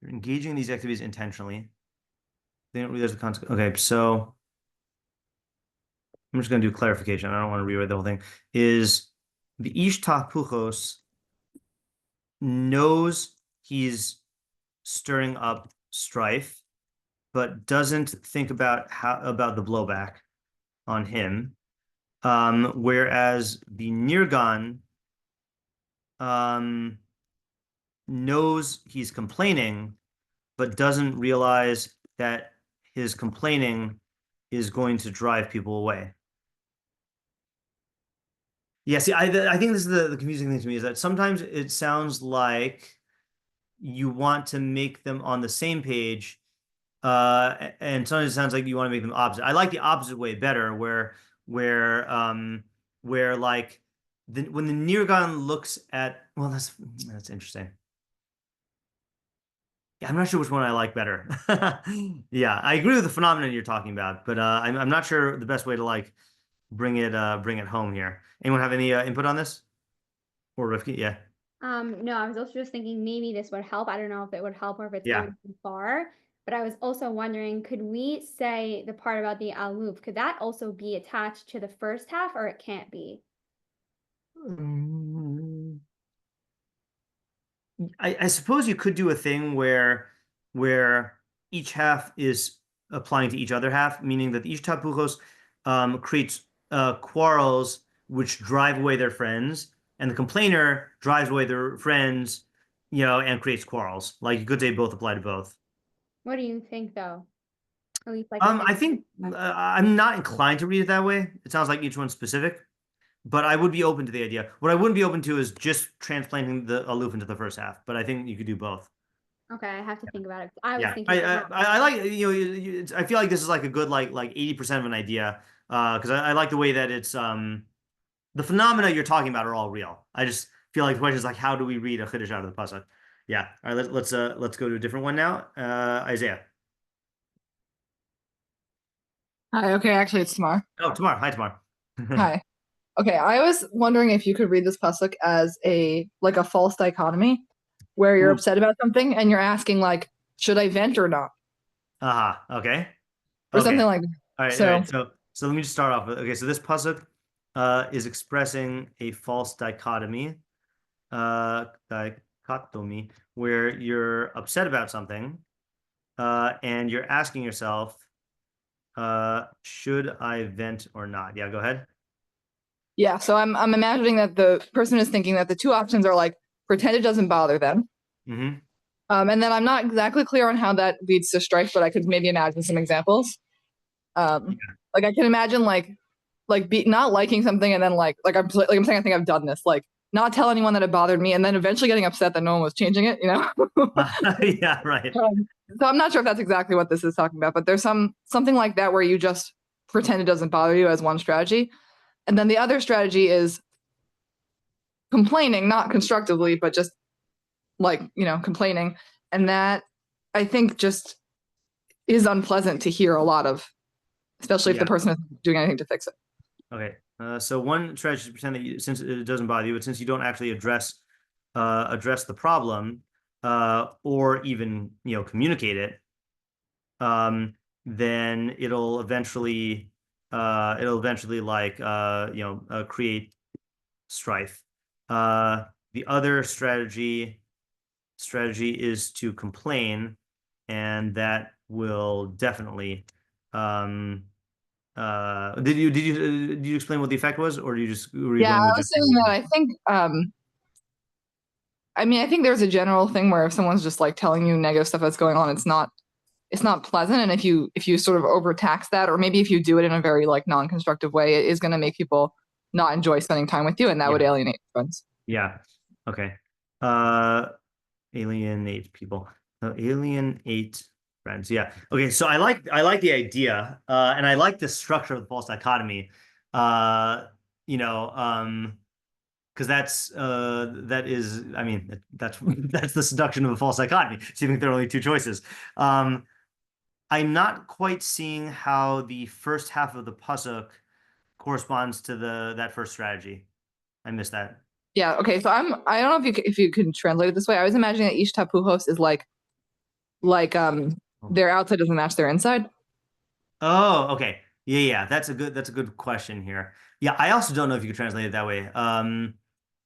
engaging in these activities intentionally. They don't realize the consequence. Okay, so I'm just going to do clarification. I don't want to rewrite the whole thing. Is the ish tahpuchos knows he's stirring up strife, but doesn't think about the blowback on him. Whereas the nirgan knows he's complaining, but doesn't realize that his complaining is going to drive people away. Yeah, see, I think this is the confusing thing to me, is that sometimes it sounds like you want to make them on the same page, and sometimes it sounds like you want to make them opposite. I like the opposite way better, where like when the nirgan looks at, well, that's interesting. Yeah, I'm not sure which one I like better. Yeah, I agree with the phenomenon you're talking about, but I'm not sure the best way to like bring it home here. Anyone have any input on this? Or Rifki? Yeah. No, I was also just thinking maybe this would help. I don't know if it would help or if it's going too far. But I was also wondering, could we say the part about the aloof, could that also be attached to the first half, or it can't be? I suppose you could do a thing where each half is applying to each other half, meaning that each tahpuchos creates quarrels which drive away their friends, and the complainer drives away their friends, and creates quarrels. Like you could say both apply to both. What do you think, though? At least like I think I'm not inclined to read it that way. It sounds like each one's specific, but I would be open to the idea. What I wouldn't be open to is just transplanting the aloof into the first half, but I think you could do both. Okay, I have to think about it. I was Yeah, thinking. I like I feel like this is like a good like 80% of an idea because I like the way that it's the phenomena you're talking about are all real. I just feel like the question is like how do we read a chiddush out of the pasuk? Yeah. All right. Let's go to a different one now. Isaiah. Hi, okay, actually it's Tamar. Oh, Tamar. Hi, Tamar. Hi. Okay, I was wondering if you could read this pasuk as a false dichotomy where you're Ooh. upset about something and you're asking like, should I vent or not? Okay. Or Okay. something like that. All right. So, All right. So let me just start off with okay. So this pasuk is expressing a false dichotomy, dichotomy, where you're upset about something, and you're asking yourself, should I vent or not? Yeah, go ahead. yeah, so I'm imagining that the person is thinking that the two options are like pretend it doesn't bother them. Mm-hmm. And then I'm not exactly clear on how that leads to strife, but I could maybe imagine some examples. Like I can imagine not liking something and then I'm saying I think I've done this, like not tell anyone that it bothered me and then eventually getting upset that no one was changing it, you know? Yeah, right. So I'm not sure if that's exactly what this is talking about, but there's something like that where you just pretend it doesn't bother you as one strategy. And then the other strategy is complaining, not constructively, but just complaining. And that I think just is unpleasant to hear a lot of, especially if the person isn't doing anything to fix it. Okay. So one strategy is to pretend that since it doesn't bother you, but since you don't actually address the problem or even communicate it, then it'll eventually create strife. The other strategy is to complain, and that will definitely did you explain what the effect was, or I was saying that I think I think there's a general thing where if someone's just like telling you negative stuff that's going on, it's not pleasant, and if you sort of overtax that, or maybe if you do it in a very like non-constructive way, it is going to make people not enjoy spending time with you, and that would alienate friends. Yeah. Okay. Alienate people. Alienate friends. Yeah. Okay. So I like the idea, and I like the structure of the false dichotomy. Because that is, I mean, that's the seduction of a false dichotomy. So you think there are only two choices. I'm not quite seeing how the first half of the pasuk corresponds to that first strategy. I missed that. Yeah. Okay. So I don't know if you can translate it this way. I was imagining that each tahpuchos is like their outside doesn't match their inside. Oh, okay. Yeah. That's a good question here. Yeah, I also don't know if you could translate it that way.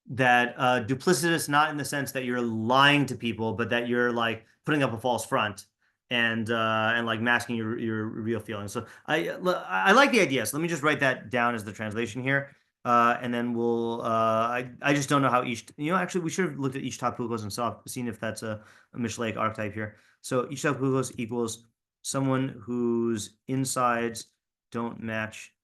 That duplicitous, not in the sense that you're lying to people, but that you're like putting up a false front and like masking your real feelings. So I like the idea. So let me just write that down as the translation here. And then we'll I just don't know how each actually we should have looked at each tahpuchos and seen if that's a Mishleic archetype here. So each tahpuchos equals someone whose insides don't match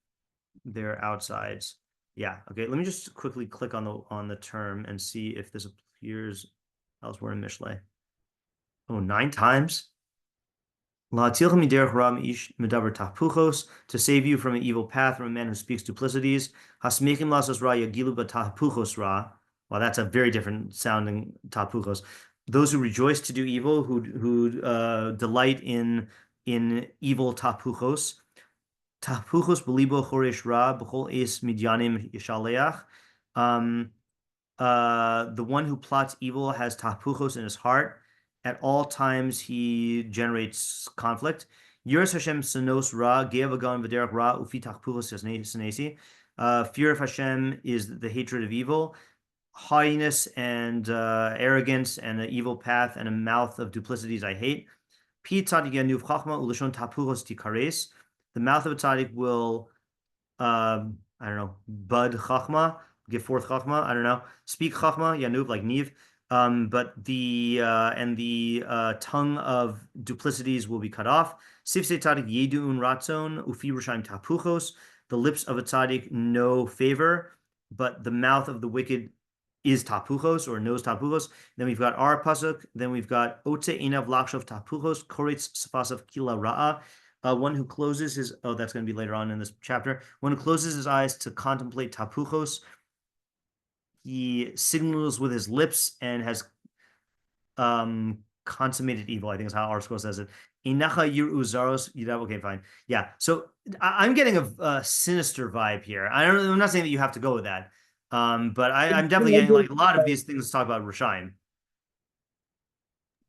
their outsides. Yeah. Okay. Let me just quickly click on the term and see if this appears elsewhere in Mishlei. Oh, 9 times. To save you from an evil path, from a man who speaks duplicities. Wow, that's a very different sounding tahpuchos. Those who rejoice to do evil, who delight in evil tahpuchos. Tahpuchos belibo choresh ra b'chol es midyanim yishaleach. The one who plots evil has tahpuchos in his heart. At all times, he generates conflict. Yiras Hashem sanos ra geavagon v'derech ra ufi tahpuchos sanesi. Fear of Hashem is the hatred of evil. Haughtiness and arrogance and an evil path and a mouth of duplicities I hate. Pi tzadik yanuv chachma ulashon tahpuchos tikares. The mouth of a tzaddik will, I don't know, bud chachma, give forth chachma. I don't know, speak chachma, yanuv, like niv. But the tongue of duplicities will be cut off. Sifsei tzaddik yeduun ratzon ufi rishayim tahpuchos. The lips of a tzaddik know favor, but the mouth of the wicked is tahpuchos or knows tahpuchos. Then we've got our pasuk. Then we've got ote enav lakshov tahpuchos koretz safasav kila ra'a. One who closes his, oh, that's going to be later on in this chapter. One who closes his eyes to contemplate tahpuchos, he signals with his lips and has consummated evil. I think is how our school says it. Okay, fine. Yeah. So I'm getting a sinister vibe here. I'm not saying that you have to go with that. But I'm definitely getting like a lot of these things talk about Rishayim.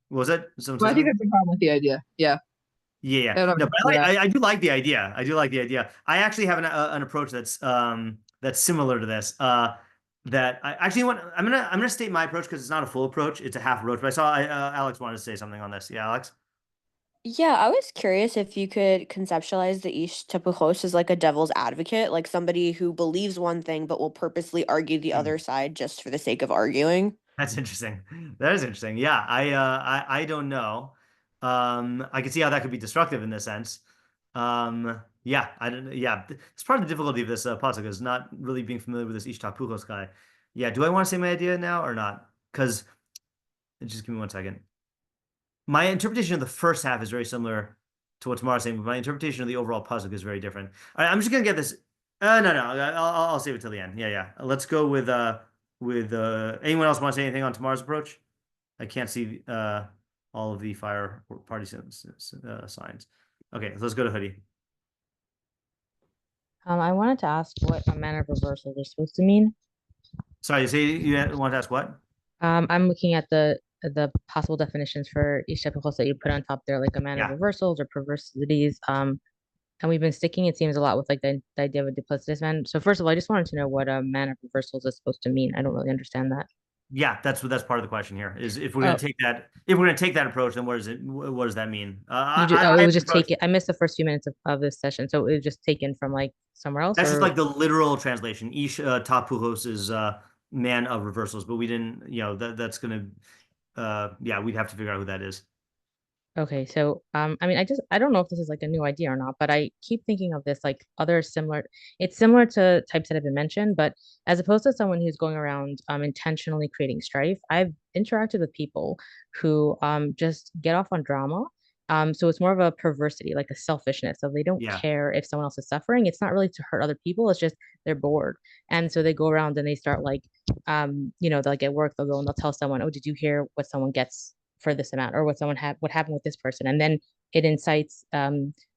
What was it? Well, I think that's the problem with the idea. Yeah. Yeah. No, but I do like the idea. I do like the idea. I actually have an approach that's similar to this. That I actually want. I'm gonna state my approach because it's not a full approach. It's a half approach. But I saw Alex wanted to say something on this. Yeah, Alex. Yeah, I was curious if you could conceptualize the ish tahpuchos as like a devil's advocate, like somebody who believes one thing but will purposely argue the other side just for the sake of arguing. That's interesting. That is interesting. Yeah, I don't know. I can see how that could be destructive in this sense. Yeah, I don't. Yeah, it's part of the difficulty of this pasuk is not really being familiar with this ish tahpuchos guy. Yeah, do I want to say my idea now or not? Because just give me 1 second. My interpretation of the first half is very similar to what Tamara's saying, but my interpretation of the overall pasuk is very different. All right, I'm just gonna get this. No, I'll save it till the end. Yeah. Let's go with anyone else want to say anything on Tamara's approach? I can't see all of the fire party signs. Okay, let's go to Hoodie. I wanted to ask what a manner of reversal is supposed to mean. Sorry, you want to ask what? I'm looking at the possible definitions for each tahpuchos that you put on top there, like a manner of reversals or perversities. And we've been sticking, it seems, a lot with like the idea of a duplicitous man. So first of all, I just wanted to know what a manner of reversals is supposed to mean. I don't really understand that. Yeah, that's part of the question here. Is if we're gonna take that approach, then what does that mean? It was just taken. I missed the first few minutes of this session, so it was just taken from like somewhere else. That's just like the literal translation. Ish tahpuchos is man of reversals, but we didn't. That's gonna. We'd have to figure out who that is. Okay, so I mean, I don't know if this is like a new idea or not, but I keep thinking of this like other similar. It's similar to types that have been mentioned, but as opposed to someone who's going around intentionally creating strife, I've interacted with people who just get off on drama. So it's more of a perversity, like a selfishness. So they don't care if someone else is suffering. It's not really to hurt other people. It's just they're bored, and so they go around and they start like, they'll like at work, they'll go and they'll tell someone, "Oh, did you hear what someone gets for this amount, or what happened with this person?" And then it incites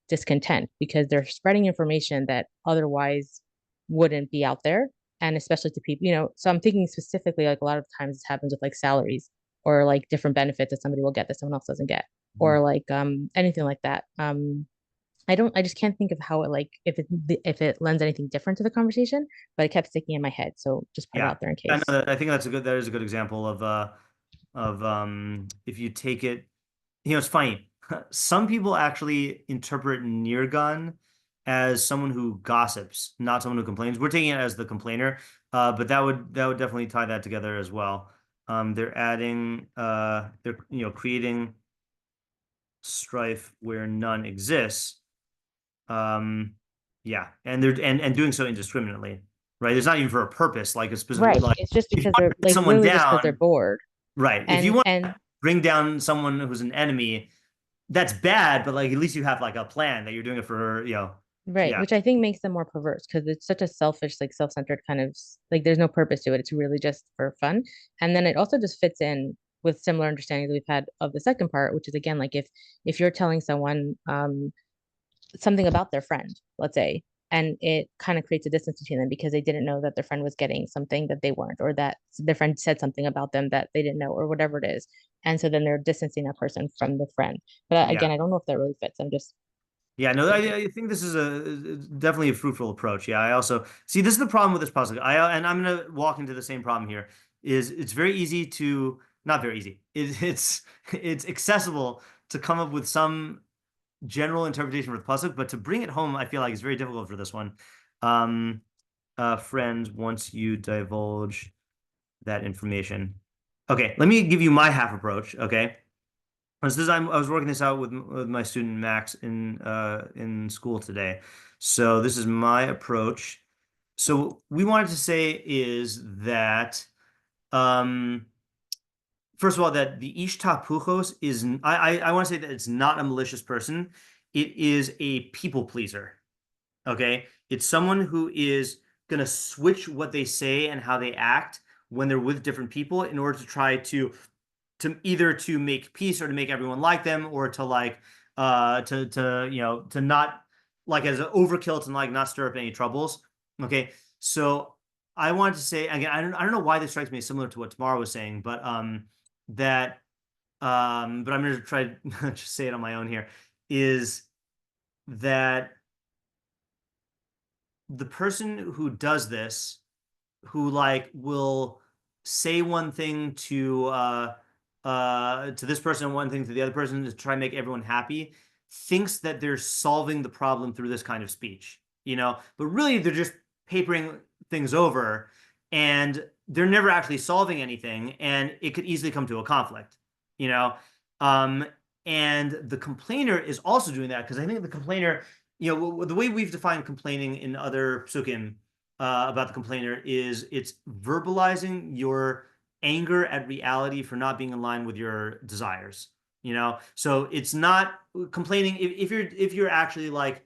discontent because they're spreading information that otherwise wouldn't be out there, and especially to people, so I'm thinking specifically like a lot of times this happens with like salaries or like different benefits that somebody will get that someone else doesn't get, or like anything like that. I just can't think of how it, like, if it lends anything different to the conversation, but it kept sticking in my head, so just put it out there in case. I think that is a good example of if you take it, it's funny. Some people actually interpret nirgan as someone who gossips, not someone who complains. We're taking it as the complainer, but that would definitely tie that together as well. They're adding, they're creating strife where none exists. And they're and doing so indiscriminately, right? It's not even for a purpose, like a specific. Right. Like, it's just because they're like someone really down, just because they're bored. Right. If you want to bring down someone who's an enemy, that's bad, but like at least you have like a plan that you're doing it for, Right, which I think makes them more perverse because it's such a selfish, like self-centered kind of, like there's no purpose to it. It's really just for fun. And then it also just fits in with similar understandings that we've had of the second part, which is again, like if you're telling someone something about their friend, let's say, and it kind of creates a distance between them because they didn't know that their friend was getting something that they weren't, or that their friend said something about them that they didn't know, or whatever it is. And so then they're distancing that person from the friend. But again, I don't know if that really fits. I'm just. Yeah, no, I think this is definitely a fruitful approach. Yeah, I also see this is the problem with this pasuk. And I'm going to walk into the same problem here. It's very easy to, not very easy. It's accessible to come up with some general interpretation for the pasuk, but to bring it home, I feel like it's very difficult for this one. Friends, once you divulge that information. Okay, let me give you my half approach. Okay, I was working this out with my student Max in school today. So this is my approach. So we wanted to say is that first of all, that the ish tahpuchos is, I want to say that it's not a malicious person. It is a people pleaser. Okay. It's someone who is going to switch what they say and how they act when they're with different people in order to try to either to make peace or to make everyone like them, or to like, to not, like, as an overkill, to like not stir up any troubles. Okay. So I wanted to say again, I don't know why this strikes me as similar to what Tamara was saying, but but I'm going to try to just say it on my own here, is that the person who does this, who like will say one thing to this person and one thing to the other person to try and make everyone happy, thinks that they're solving the problem through this kind of speech, but really they're just papering things over, and they're never actually solving anything, and it could easily come to a conflict, and the complainer is also doing that, because I think the complainer, the way we've defined complaining in other psukim about the complainer is it's verbalizing your anger at reality for not being in line with your desires. So it's not complaining. If you're actually like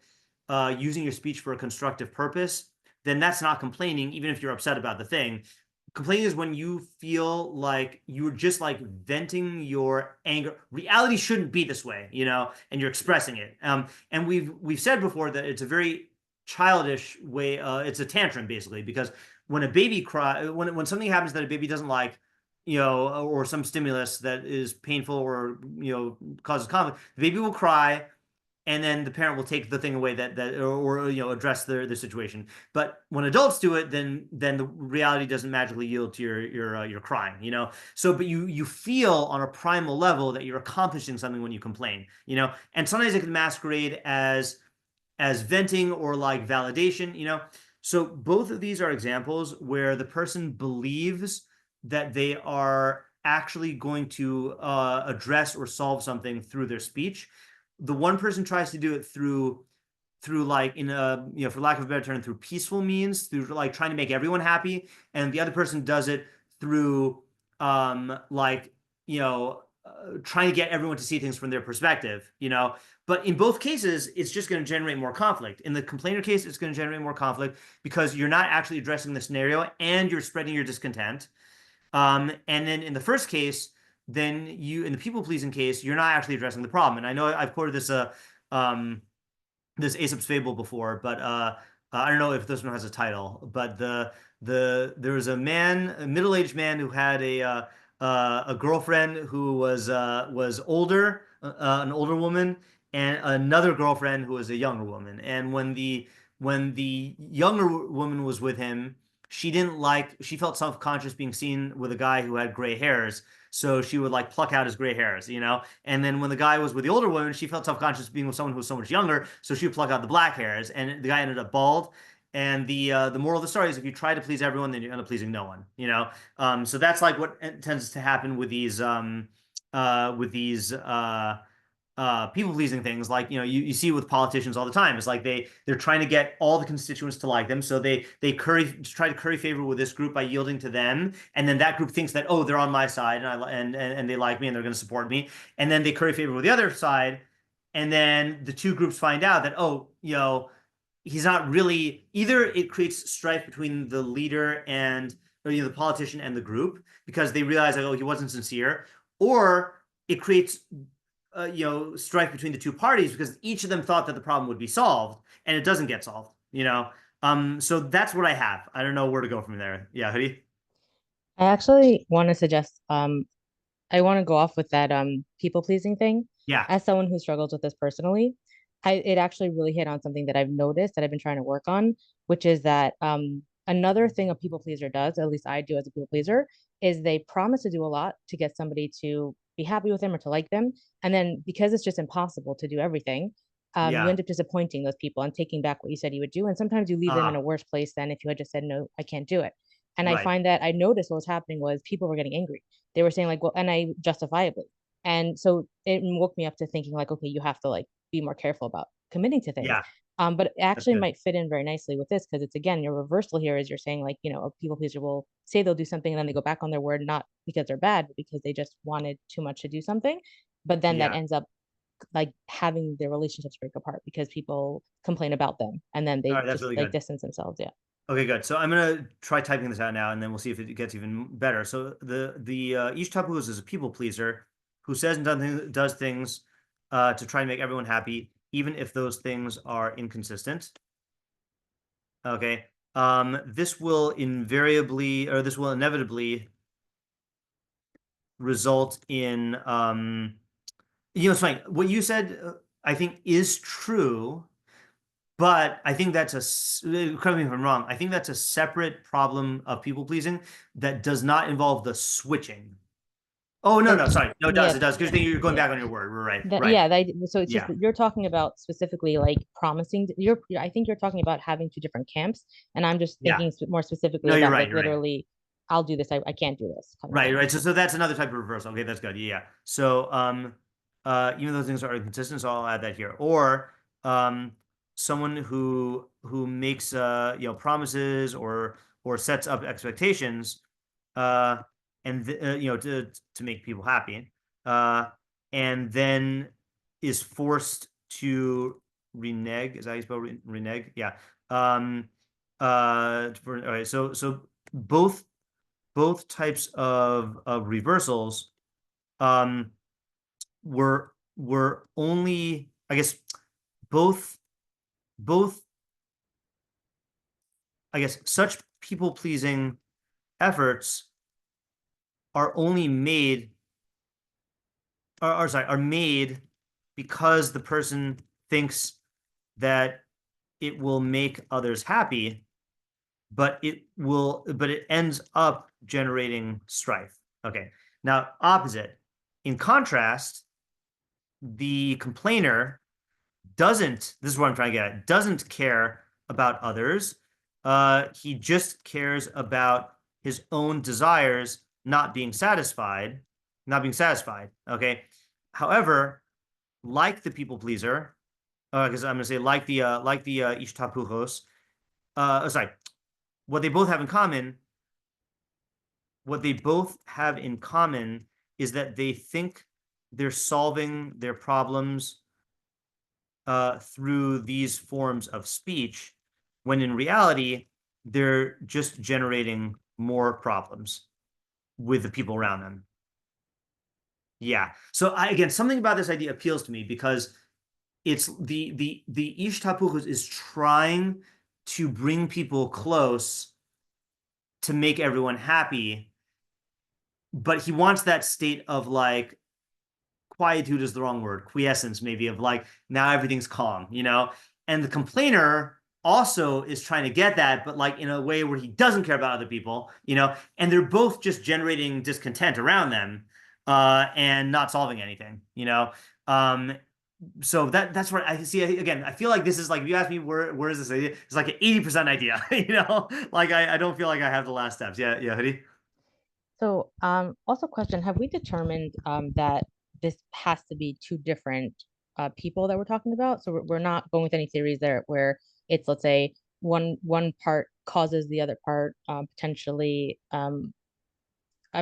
using your speech for a constructive purpose, then that's not complaining, even if you're upset about the thing. Complaining is when you feel like you're just like venting your anger. Reality shouldn't be this way, and you're expressing it. And we've said before that it's a very childish way. It's a tantrum, basically, because when a baby cries, when something happens that a baby doesn't like, or some stimulus that is painful or causes conflict, the baby will cry, and then the parent will take the thing away that or address the situation. But when adults do it, then the reality doesn't magically yield to your crying, So, but you feel on a primal level that you're accomplishing something when you complain, and sometimes it can masquerade as venting or like validation, So both of these are examples where the person believes that they are actually going to address or solve something through their speech. The one person tries to do it through like, in a, for lack of a better term, through peaceful means, through like trying to make everyone happy, and the other person does it through trying to get everyone to see things from their perspective, But in both cases, it's just going to generate more conflict. In the complainer case, it's going to generate more conflict because you're not actually addressing the scenario and you're spreading your discontent. And then in the first case, then in the people-pleasing case, you're not actually addressing the problem. And I know I've quoted this this Aesop's fable before, but I don't know if this one has a title. But there was a middle-aged man who had a girlfriend who was older, an older woman, and another girlfriend who was a younger woman. And when the younger woman was with him, she felt self-conscious being seen with a guy who had gray hairs. So she would like pluck out his gray hairs, And then when the guy was with the older woman, she felt self-conscious being with someone who was so much younger. So she would pluck out the black hairs, and the guy ended up bald. And the moral of the story is, if you try to please everyone, then you end up pleasing no one, So that's like what tends to happen with these people-pleasing things. Like, you see with politicians all the time. It's like they're trying to get all the constituents to like them, so they try to curry favor with this group by yielding to them, and then that group thinks that, oh, they're on my side, and they like me and they're going to support me, and then they curry favor with the other side, and then the two groups find out that, oh, he's not really. Either it creates strife between the leader or the politician and the group, because they realize that, oh, he wasn't sincere, or it creates strife between the two parties because each of them thought that the problem would be solved, and it doesn't get solved, So that's what I have. I don't know where to go from there. Yeah, Hoodie? I actually want to suggest, I want to go off with that people-pleasing thing. Yeah. As someone who struggles with this personally, it actually really hit on something that I've noticed that I've been trying to work on, which is that another thing a people pleaser does, at least I do as a people pleaser, is they promise to do a lot to get somebody to be happy with them or to like them. And then because it's just impossible to do everything, you end up disappointing those people and taking back what you said you would do. And sometimes you leave them in a worse place than if you had just said, no, I can't do it. And I find that I noticed what was happening was people were getting angry. They were saying like, well, and I justifiably. And so it woke me up to thinking like, okay, you have to like be more careful about committing to things. But it actually good. might fit in very nicely with this because it's again your reversal here is you're saying like, you know, a people pleaser will say they'll do something and then they go back on their word, not because they're bad, but because they just wanted too much to do something. But then that Yeah. ends up like having their relationships break apart because people complain about them and then All they right, that's just really like good. distance themselves. Yeah. Okay, good. So I'm gonna try typing this out now, and then we'll see if it gets even better. So the each tahpuchos is a people pleaser who says and does things to try and make everyone happy, even if those things are inconsistent. Okay. This will inevitably result in it's funny. What you said, I think, is true. But I think that's correct me if I'm wrong. I think that's a separate problem of people pleasing that does not involve the switching. Oh no, sorry, no, it does, Yeah, because you're going back on your word. Right, right. yeah, so it's just Yeah. you're talking about specifically like promising. I think you're talking about having two different camps, and I'm just Yeah. thinking more specifically No, you're about right. like You're right. literally, I'll do this. I can't do this. Kind of Right, thing. right. So that's another type of reversal. Okay, that's good. Yeah. So even though things are inconsistent, so I'll add that here. Or someone who makes promises or sets up expectations and to make people happy and then is forced to renege. Is that how you spell renege? Yeah. All right. So both types of reversals um were only, I guess, both both I guess such people pleasing efforts are only made are made because the person thinks that it will make others happy, but it ends up generating strife. Okay. Now, opposite. In contrast, the complainer doesn't, this is what I'm trying to get at, doesn't care about others. He just cares about his own desires not being satisfied. Okay. However, like the people pleaser, because I'm going to say like the ish tahpuchos, sorry, what they both have in common is that they think they're solving their problems through these forms of speech, when in reality, they're just generating more problems with the people around them. Yeah. So again, something about this idea appeals to me because it's the ish tahpuchos is trying to bring people close to make everyone happy, but he wants that state of like quietude is the wrong word, quiescence maybe, of like now everything's calm, and the complainer also is trying to get that, but like in a way where he doesn't care about other people, and they're both just generating discontent around them and not solving anything. So that's what I see. Again, I feel like this is like, if you ask me where is this idea, it's like an 80% idea. Like I don't feel like I have the last steps. Yeah, Hoodie. So also question, have we determined that this has to be two different people that we're talking about? So we're not going with any theories there where it's, let's say, one part causes the other part potentially. I'm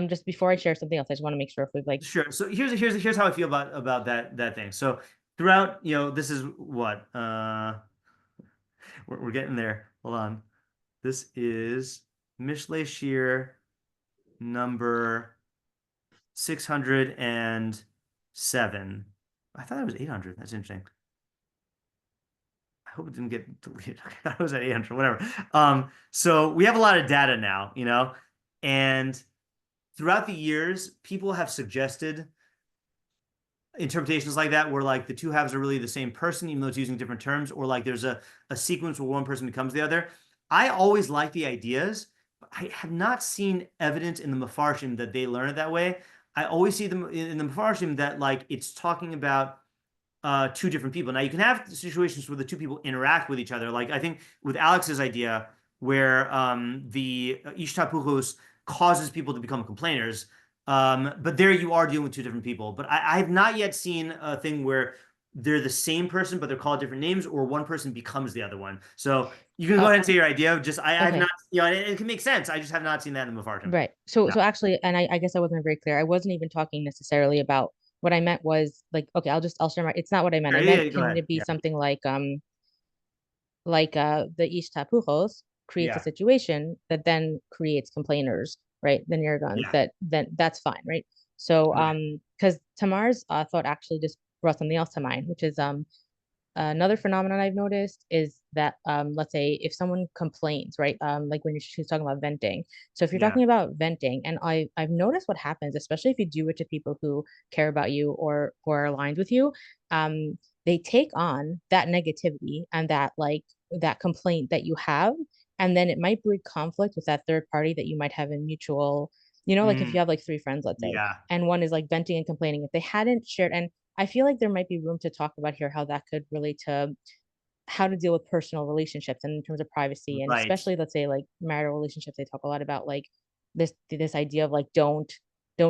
just, before I share something else, I just want to make sure if we've like. Sure. So here's how I feel about that thing. So throughout, this is what we're getting there. Hold on. This is Mishlei shiur number 607. I thought it was 800. That's interesting. I hope it didn't get deleted. I thought it was at 800, whatever. So we have a lot of data now, and throughout the years, people have suggested interpretations like that, where like the two halves are really the same person, even though it's using different terms, or like there's a sequence where one person becomes the other. I always like the ideas, but I have not seen evidence in the Mefarshim that they learn it that way. I always see them in the Mefarshim that like it's talking about two different people. Now you can have situations where the two people interact with each other. Like I think with Alex's idea, where the ish tahpuchos causes people to become complainers. But there you are dealing with two different people. But I have not yet seen a thing where they're the same person, but they're called different names, or one person becomes the other one. So you can go ahead and say your idea. Just I've not, it can make sense. I just have not seen that in the Mefarshim. Right. So actually, and I guess I wasn't very clear. I wasn't even talking necessarily about what I meant was like, okay, I'll share my, it's not what I meant. I meant can it be something like the ish tahpuchos creates a situation that then creates complainers, right? The nirgans that then that's fine, right? So because Tamar's thought actually just brought something else to mind, which is another phenomenon I've noticed is that let's say if someone complains, right? Like when she's talking about venting. So if you're talking about venting, and I've noticed what happens, especially if you do it to people who care about you or who are aligned with you, they take on that negativity and that complaint that you have, and then it might breed conflict with that third party that you might have in mutual, like if you have like three friends, let's say, and one is like venting and complaining, if they hadn't shared, and I feel like there might be room to talk about here how that could relate to how to deal with personal relationships and in terms of privacy, and especially let's say like marital relationships. They talk a lot about like this idea of like don't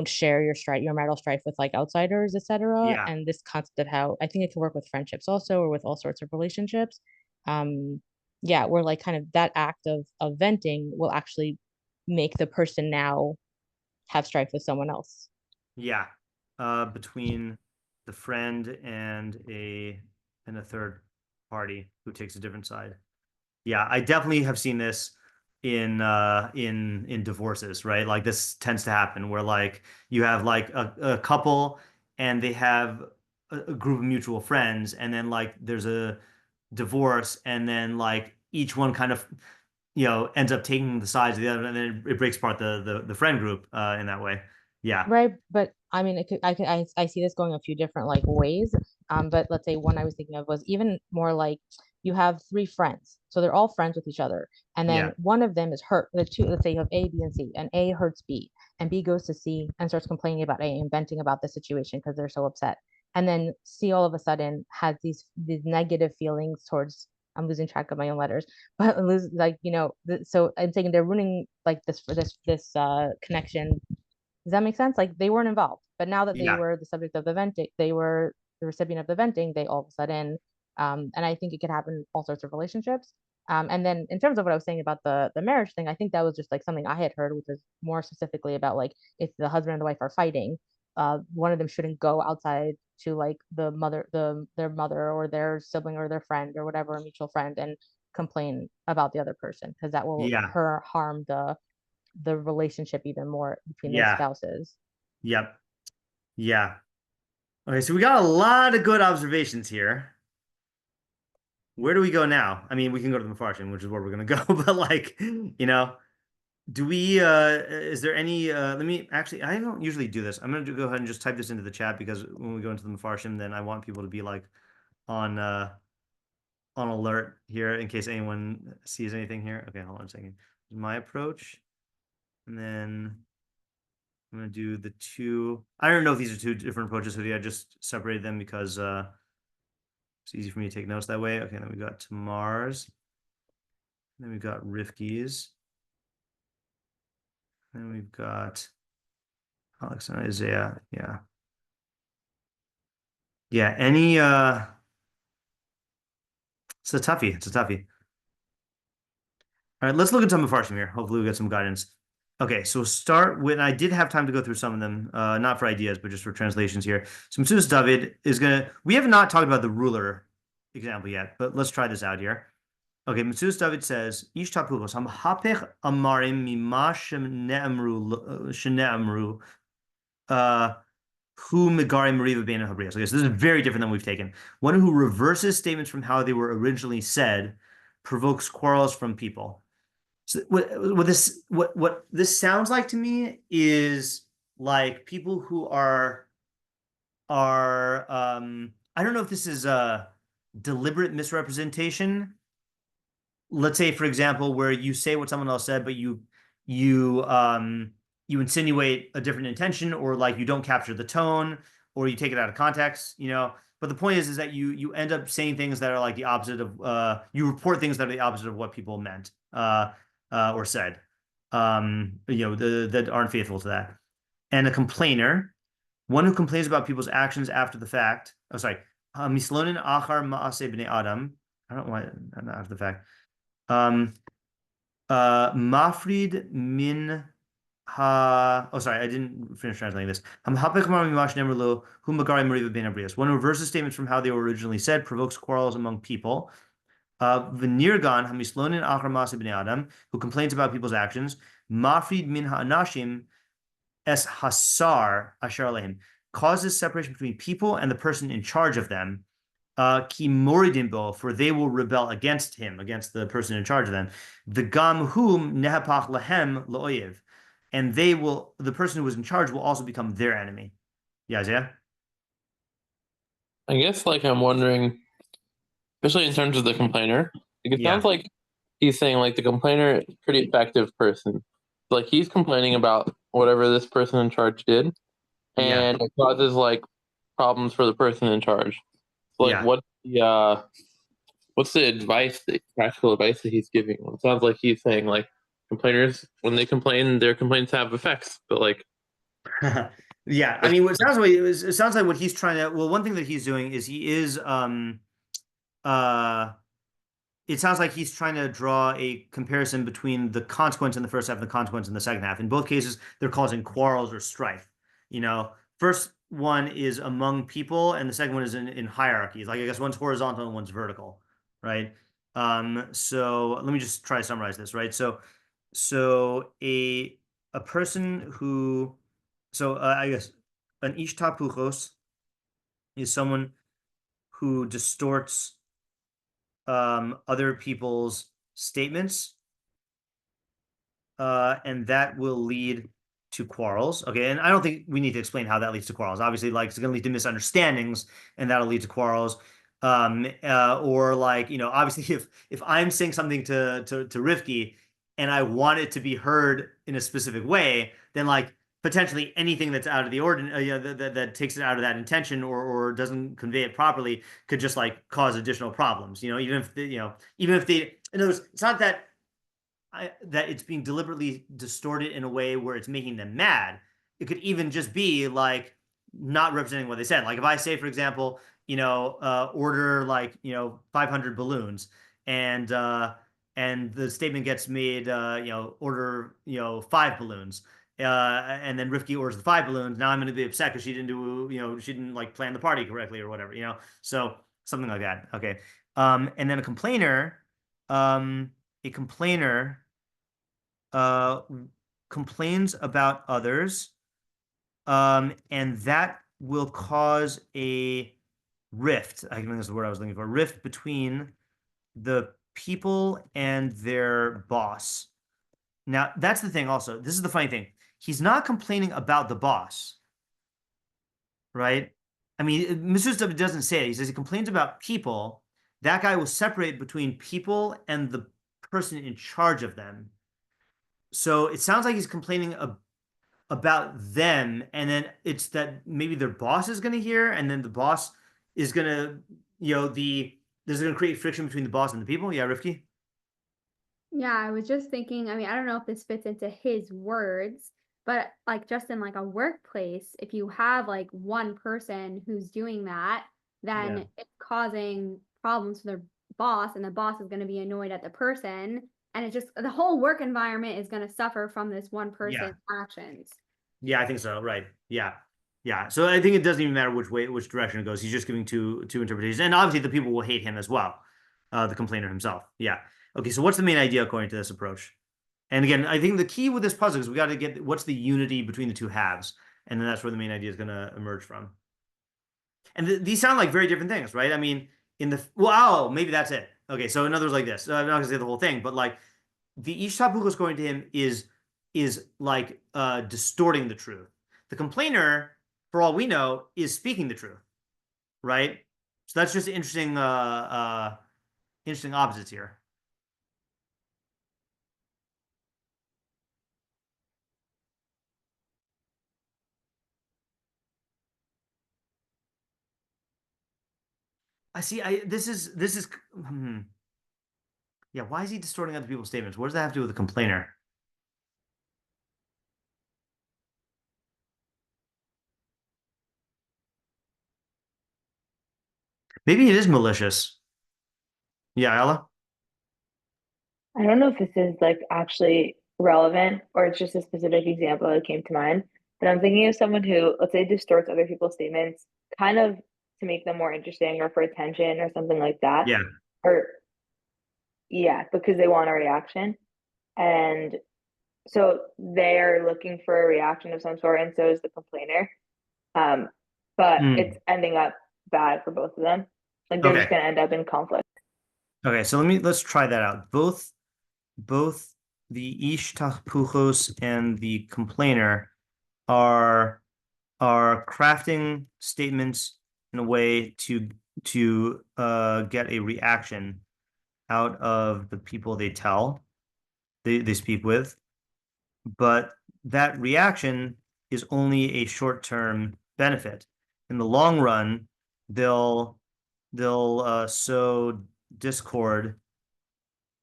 share your marital strife with like outsiders, etc. And this concept of how I think it can work with friendships also, or with all sorts of relationships. Where like kind of that act of venting will actually make the person now have strife with someone else. Between the friend and a third party who takes a different side. I definitely have seen this in divorces, right? Like this tends to happen where like you have like a couple and they have a group of mutual friends, and then like there's a divorce, and then like each one kind of ends up taking the sides of the other, and then it breaks apart the friend group in that way. Right. But I mean, I see this going a few different like ways. But let's say one I was thinking of was even more like you have three friends, so they're all friends with each other, and then one of them is hurt. The two, let's say you have A, B, and C, and A hurts B, and B goes to C and starts complaining about A and venting about the situation because they're so upset, and then C all of a sudden has these negative feelings towards. I'm losing track of my own letters, but so I'm saying they're ruining like this for this connection. Does that make sense? Like they weren't involved, but now that they were the subject of the venting, they were the recipient of the venting, they all of a sudden, and I think it could happen in all sorts of relationships. And then in terms of what I was saying about the marriage thing, I think that was just like something I had heard, which is more specifically about like if the husband and the wife are fighting, one of them shouldn't go outside to like their mother or their sibling or their friend or whatever, a mutual friend, and complain about the other person, because that will harm the relationship even more between their spouses. Okay, so we got a lot of good observations here. Where do we go now? I mean, we can go to the Mefarshim, which is where we're gonna go, but like, do we is there any let me actually, I don't usually do this. I'm gonna go ahead and just type this into the chat, because when we go into the Mefarshim, then I want people to be like on alert here in case anyone sees anything here. Okay, hold on a second. My approach. And then I'm going to do the two. I don't know if these are two different approaches. So I just separated them because it's easy for me to take notes that way. Okay, then we got Tamar's. Then we've got Rifki's. Then we've got Alex and Isaiah. Any it's a toughie. All right, let's look at some Mefarshim here. Hopefully we get some guidance. Okay, so start with, I did have time to go through some of them, not for ideas, but just for translations here. So Metzudas David is we have not talked about the ruler example yet, but let's try this out here. Okay, Metzudas David says, Ish tahpuchos, hamhapech amarim mima shene'amru, hu megari mariva bein habrias. Okay, so this is very different than we've taken. One who reverses statements from how they were originally said provokes quarrels from people. So what this sounds like to me is like people who are I don't know if this is a deliberate misrepresentation. Let's say, for example, where you say what someone else said, but you insinuate a different intention, or like you don't capture the tone, or you take it out of context, But the point is that you end up saying things that are like the opposite of you report things that are the opposite of what people meant. Or said, that aren't faithful to that. And a complainer, one who complains about people's actions after the fact. Oh, sorry. Mislonin achar maase bnei adam. I don't know why I'm not after the fact. Mafrid min oh, sorry, I didn't finish translating this. One who reverses statements from how they were originally said provokes quarrels among people. The nirgan hamislonin achar maase bnei adam, who complains about people's actions. Mafrid min ha'anashim es hasar asher aleim, causes separation between people and the person in charge of them. Ki moridim bo, for they will rebel against him, against the person in charge of them. The gam hum nehapach lahem la'oyev, and the person who was in charge will also become their enemy. Yeah, Isaiah? I guess like I'm wondering, especially in terms of the complainer, like, it sounds like he's saying like the complainer is a pretty effective person. Like he's complaining about whatever this person in charge did, and it causes like problems for the person in charge. So, like what's the practical advice that he's giving? It sounds like he's saying like complainers, when they complain, their complaints have effects, but like yeah, I mean, it sounds like what he's trying to, well, one thing that he's doing is it sounds like he's trying to draw a comparison between the consequence in the first half and the consequence in the second half. In both cases, they're causing quarrels or strife. First one is among people, and the second one is in hierarchies. Like, I guess one's horizontal and one's vertical, right? So let me just try to summarize this, right? So a person who, I guess an ish tahpuchos is someone who distorts other people's statements, and that will lead to quarrels. Okay, and I don't think we need to explain how that leads to quarrels. Obviously, like, it's going to lead to misunderstandings, and that'll lead to quarrels. Or like, obviously, if I'm saying something to Rifki and I want it to be heard in a specific way, then like potentially anything that's out of the ordinary, that takes it out of that intention or doesn't convey it properly could just like cause additional problems. Even if they, in other words, it's not that it's being deliberately distorted in a way where it's making them mad. It could even just be like not representing what they said. Like if I say, for example, order like 500 balloons, and the statement gets made, order 5 balloons, and then Rifki orders the 5 balloons. Now I'm going to be upset because she didn't like plan the party correctly or whatever. So something like that. Okay, and then a complainer complains about others, and that will cause a rift. I think that's the word I was looking for. Rift between the people and their boss. Now, that's the thing also. This is the funny thing. He's not complaining about the boss, right? I mean, Mr. Stubb doesn't say it. He says he complains about people. That guy will separate between people and the person in charge of them. So it sounds like he's complaining about them, and then it's that maybe their boss is going to hear, and then the boss is going to, there's going to create friction between the boss and the people. Yeah, Rifki? Yeah, I was just thinking, I mean, I don't know if this fits into his words, but like just in like a workplace, if you have like one person who's doing that, then it's causing problems for their boss, and the boss is going to be annoyed at the person. And it's just the whole work environment is going to suffer from this one person's actions. Yeah, I think so. Right. Yeah. Yeah. So I think it doesn't even matter which direction it goes. He's just giving two interpretations. And obviously the people will hate him as well. The complainer himself. Yeah. Okay. So what's the main idea according to this approach? And again, I think the key with this puzzle is we got to get what's the unity between the two halves. And then that's where the main idea is going to emerge from. And these sound like very different things, right? I mean, maybe that's it. Okay. So in other words, like this, I'm not going to say the whole thing, but like the ish tahpuchos going to him is like distorting the truth. The complainer, for all we know, is speaking the truth, right? So that's just interesting opposites here. I see. This is yeah. Why is he distorting other people's statements? What does that have to do with the complainer? Maybe it is malicious. Yeah, Ella? I don't know if this is like actually relevant or it's just a specific example that came to mind, but I'm thinking of someone who, let's say, distorts other people's statements kind of to make them more interesting or for attention or something like that. Yeah. Or, yeah, because they want a reaction. And so they're looking for a reaction of some sort, and so is the complainer. But it's ending up bad for both of them. Like they're just Okay. going to end up in conflict. Okay, so let's try that out. Both the ish tahpuchos and the complainer are crafting statements in a way to get a reaction out of the people they speak with, but that reaction is only a short-term benefit. In the long run, they'll sow discord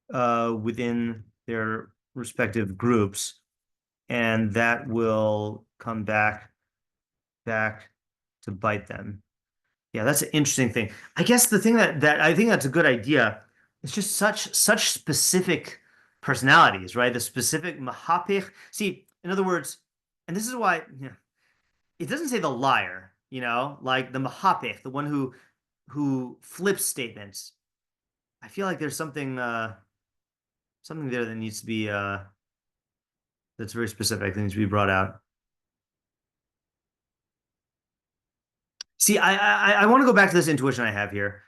within their respective groups, and that will come back to bite them. Yeah, that's an interesting thing. I guess the thing that I think that's a good idea. It's just such specific personalities, right? The specific mahapich. See, in other words, and this is why it doesn't say the liar, like the mahapich, the one who flips statements. I feel like there's something there that needs to be that's very specific that needs to be brought out. See, I want to go back to this intuition I have here,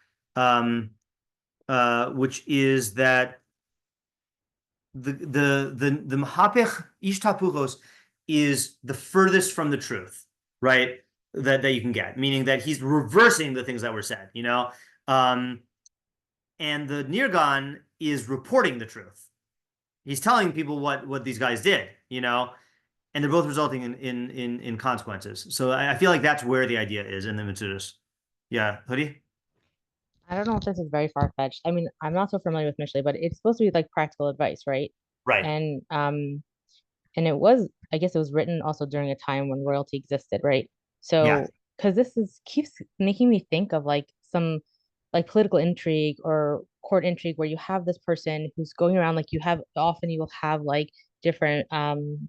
which is that the mahapich ish tahpuchos is the furthest from the truth, right? That you can get, meaning that he's reversing the things that were said, and the nirgan is reporting the truth. He's telling people what these guys did, and they're both resulting in consequences. So I feel like that's where the idea is in the Mitsudas. Yeah, Hoodie? I don't know if this is very far-fetched. I mean, I'm not so familiar with Mishlei, but it's supposed to be like practical advice, right? Right. And it was, I guess it was written also during a time when royalty existed, right? Yeah. So, because keeps making me think of like some like political intrigue or court intrigue where you have this person who's going around, like you will have like different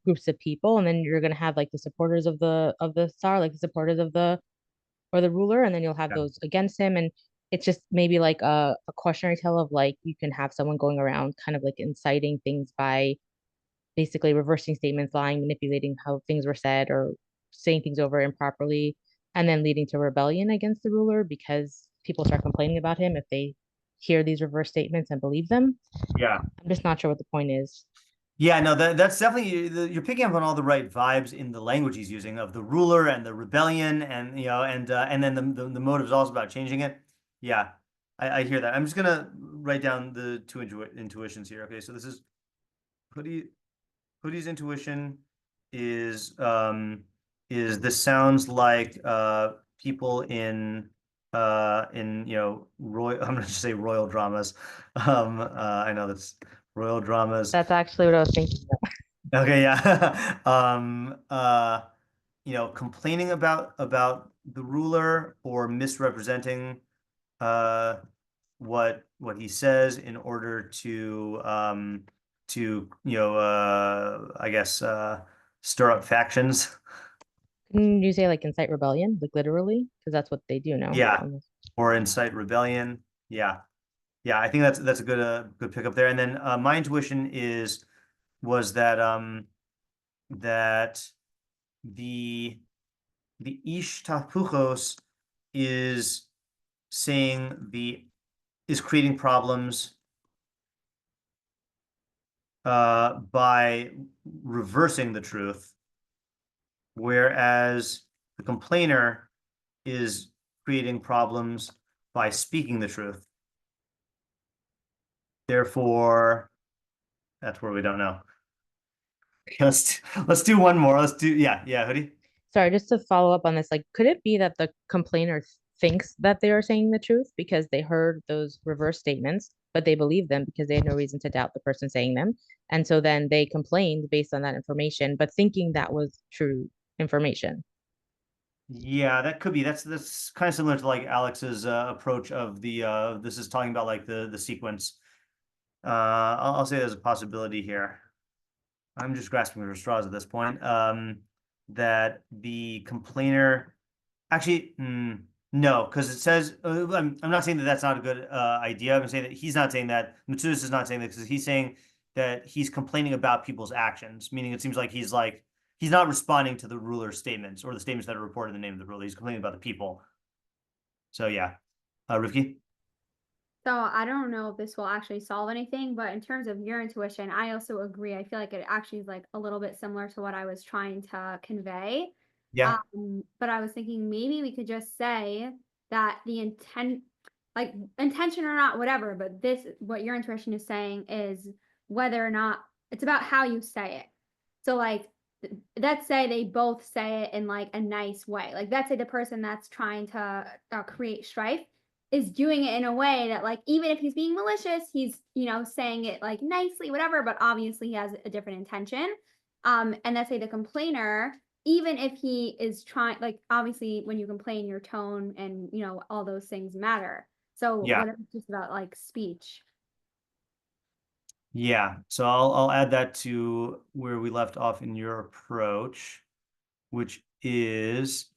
groups of people, and then you're gonna have like the supporters of the star, like the supporters of the ruler, and then you'll have Yeah. those against him. And it's just maybe like a cautionary tale of like you can have someone going around kind of like inciting things by basically reversing statements, lying, manipulating how things were said, or saying things over improperly, and then leading to rebellion against the ruler because people start complaining about him if they hear these reverse statements and believe them. Yeah. I'm just not sure what the point is. Yeah, no, that's definitely you're picking up on all the right vibes in the language he's using of the ruler and the rebellion, and and then the motive's also about changing it. Yeah, I hear that. I'm just gonna write down the two intuitions here. Okay, so this is Hoodie's intuition is this sounds like people in royal I'm gonna just say royal dramas. I know that's royal dramas. That's actually what I was thinking of. Okay, yeah. Complaining about the ruler or misrepresenting what he says in order to I guess stir up factions. Can you say like incite rebellion, like literally? Because that's what they do now. Yeah. Almost. Or incite rebellion. Yeah. Yeah, I think that's a good pickup there. And then my intuition was that that the ish tahpuchos is creating problems by reversing the truth, whereas the complainer is creating problems by speaking the truth. Therefore, that's where we don't know. Let's do one more. Yeah, Hoodie. Sorry, just to follow up on this, like, could it be that the complainer thinks that they are saying the truth because they heard those reverse statements, but they believe them because they had no reason to doubt the person saying them, and so then they complained based on that information, but thinking that was true information? Yeah, that could be. That's kind of similar to like Alex's approach of the this is talking about like the sequence. I'll say there's a possibility here. I'm just grasping for straws at this point. That the complainer actually no, because it says I'm not saying that that's not a good idea. I'm saying that he's not saying that. Matsudas is not saying that because he's saying that he's complaining about people's actions, meaning it seems like he's not responding to the ruler's statements or the statements that are reported in the name of the ruler. He's complaining about the people. So yeah, Rivki. So I don't know if this will actually solve anything, but in terms of your intuition, I also agree. I feel like it actually is like a little bit similar to what I was trying to convey. Yeah. But I was thinking maybe we could just say that the intention or not, whatever, but what your intuition is saying is whether or not it's about how you say it. So like, let's say they both say it in like a nice way. Like let's say the person that's trying to create strife is doing it in a way that like even if he's being malicious, he's saying it like nicely, whatever, but obviously he has a different intention. And let's say the complainer, even if he is trying, like obviously when you complain, your tone and all those things matter. So Yeah. what if it's just about like speech? Yeah. So I'll add that to where we left off in your approach, which is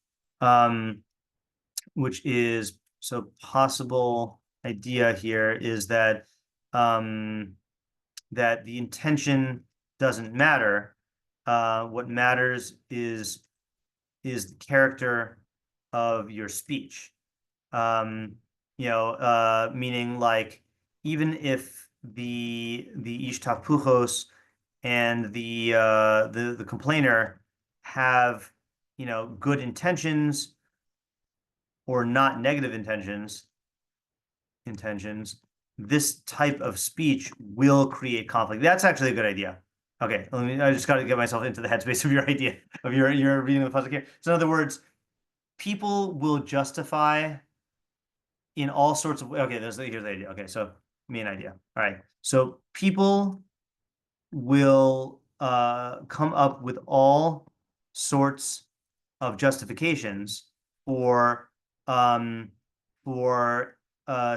so possible idea here is that that the intention doesn't matter. What matters is the character of your speech. Meaning like even if the tahpuchos and the complainer have good intentions or not negative intentions, this type of speech will create conflict. That's actually a good idea. Okay, I just got to get myself into the headspace of your idea of your reading of the pasuk here. So in other words, people will justify in all sorts of okay. Here's the idea. Okay, so main idea. All right, so people will come up with all sorts of justifications for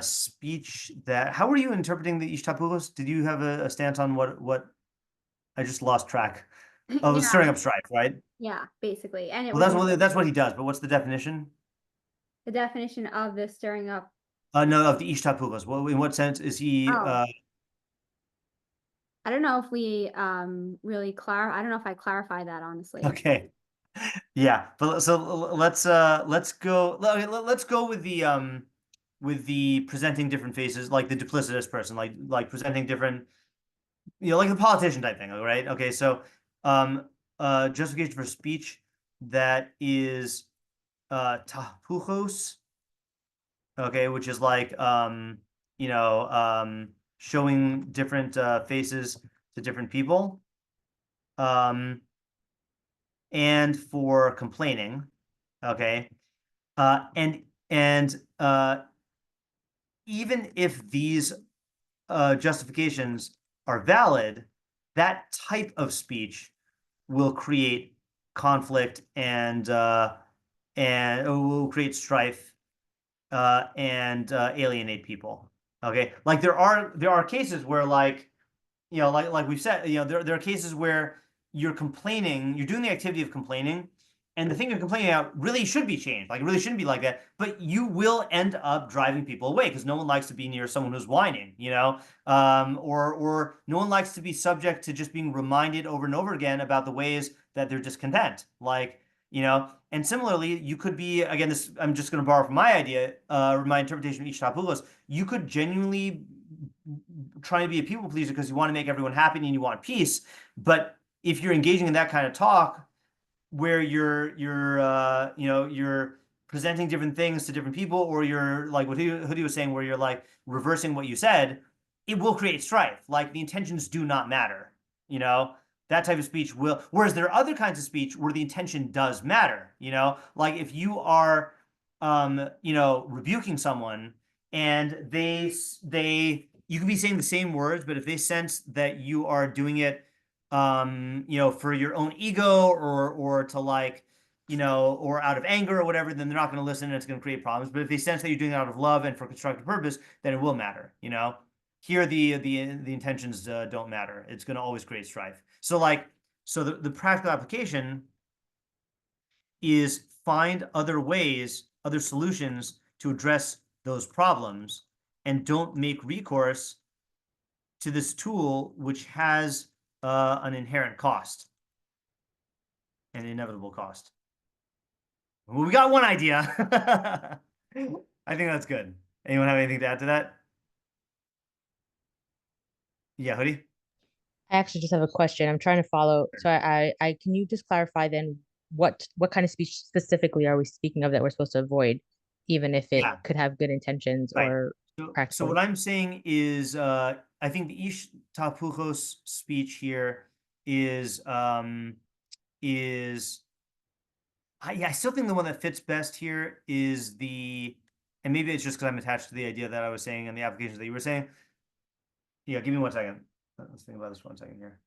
speech that. How were you interpreting the tahpuchos? Did you have a stance on what? I just lost track. Oh, Yeah. stirring up strife, right? Yeah, basically. And that's what he does. But what's the definition? The definition of the stirring up. No, of the tahpuchos. Well, in what sense is he? I don't know if we really I don't know if I clarify that honestly. Okay. Yeah, but so let's go with the presenting different faces, like the duplicitous person, like presenting different, like the politician type thing, right? Okay, so justification for speech that is tahpuchos, okay, which is like showing different faces to different people. And for complaining, okay, and even if these justifications are valid, that type of speech will create conflict and will create strife and alienate people. Okay, like there are cases where like we've said, there are cases where you're complaining, you're doing the activity of complaining, and the thing you're complaining about really should be changed. Like it really shouldn't be like that, but you will end up driving people away because no one likes to be near someone who's whining, or no one likes to be subject to just being reminded over and over again about the ways that they're discontent. Like, and similarly, you could be, again, this, I'm just going to borrow from my idea, my interpretation of each tahpuchos. You could genuinely try to be a people pleaser because you want to make everyone happy and you want peace. But if you're engaging in that kind of talk where you're presenting different things to different people, or you're like what Hoodie was saying, where you're like reversing what you said, it will create strife. Like the intentions do not matter, that type of speech will, whereas there are other kinds of speech where the intention does matter, like if you are rebuking someone and you can be saying the same words, but if they sense that you are doing it for your own ego or to like you know, or out of anger or whatever, then they're not going to listen and it's going to create problems. But if they sense that you're doing it out of love and for constructive purpose, then it will matter, you know. Here, the intentions don't matter. It's going to always create strife. So the practical application is find other ways, other solutions to address those problems, and don't make recourse to this tool, which has an inherent cost, an inevitable cost. Well, we got one idea. I think that's good. Anyone have anything to add to that? Yeah, Hoodie? I actually just have a question. I'm trying to follow. So I can you just clarify then what kind of speech specifically are we speaking of that we're supposed to avoid, even if it could have good intentions or practical? So what I'm saying is, I think the ish tahpuchos speech here is I still think the one that fits best here is and maybe it's just because I'm attached to the idea that I was saying and the applications that you were saying. Yeah, give me 1 second. Let's think about this for 1 second here.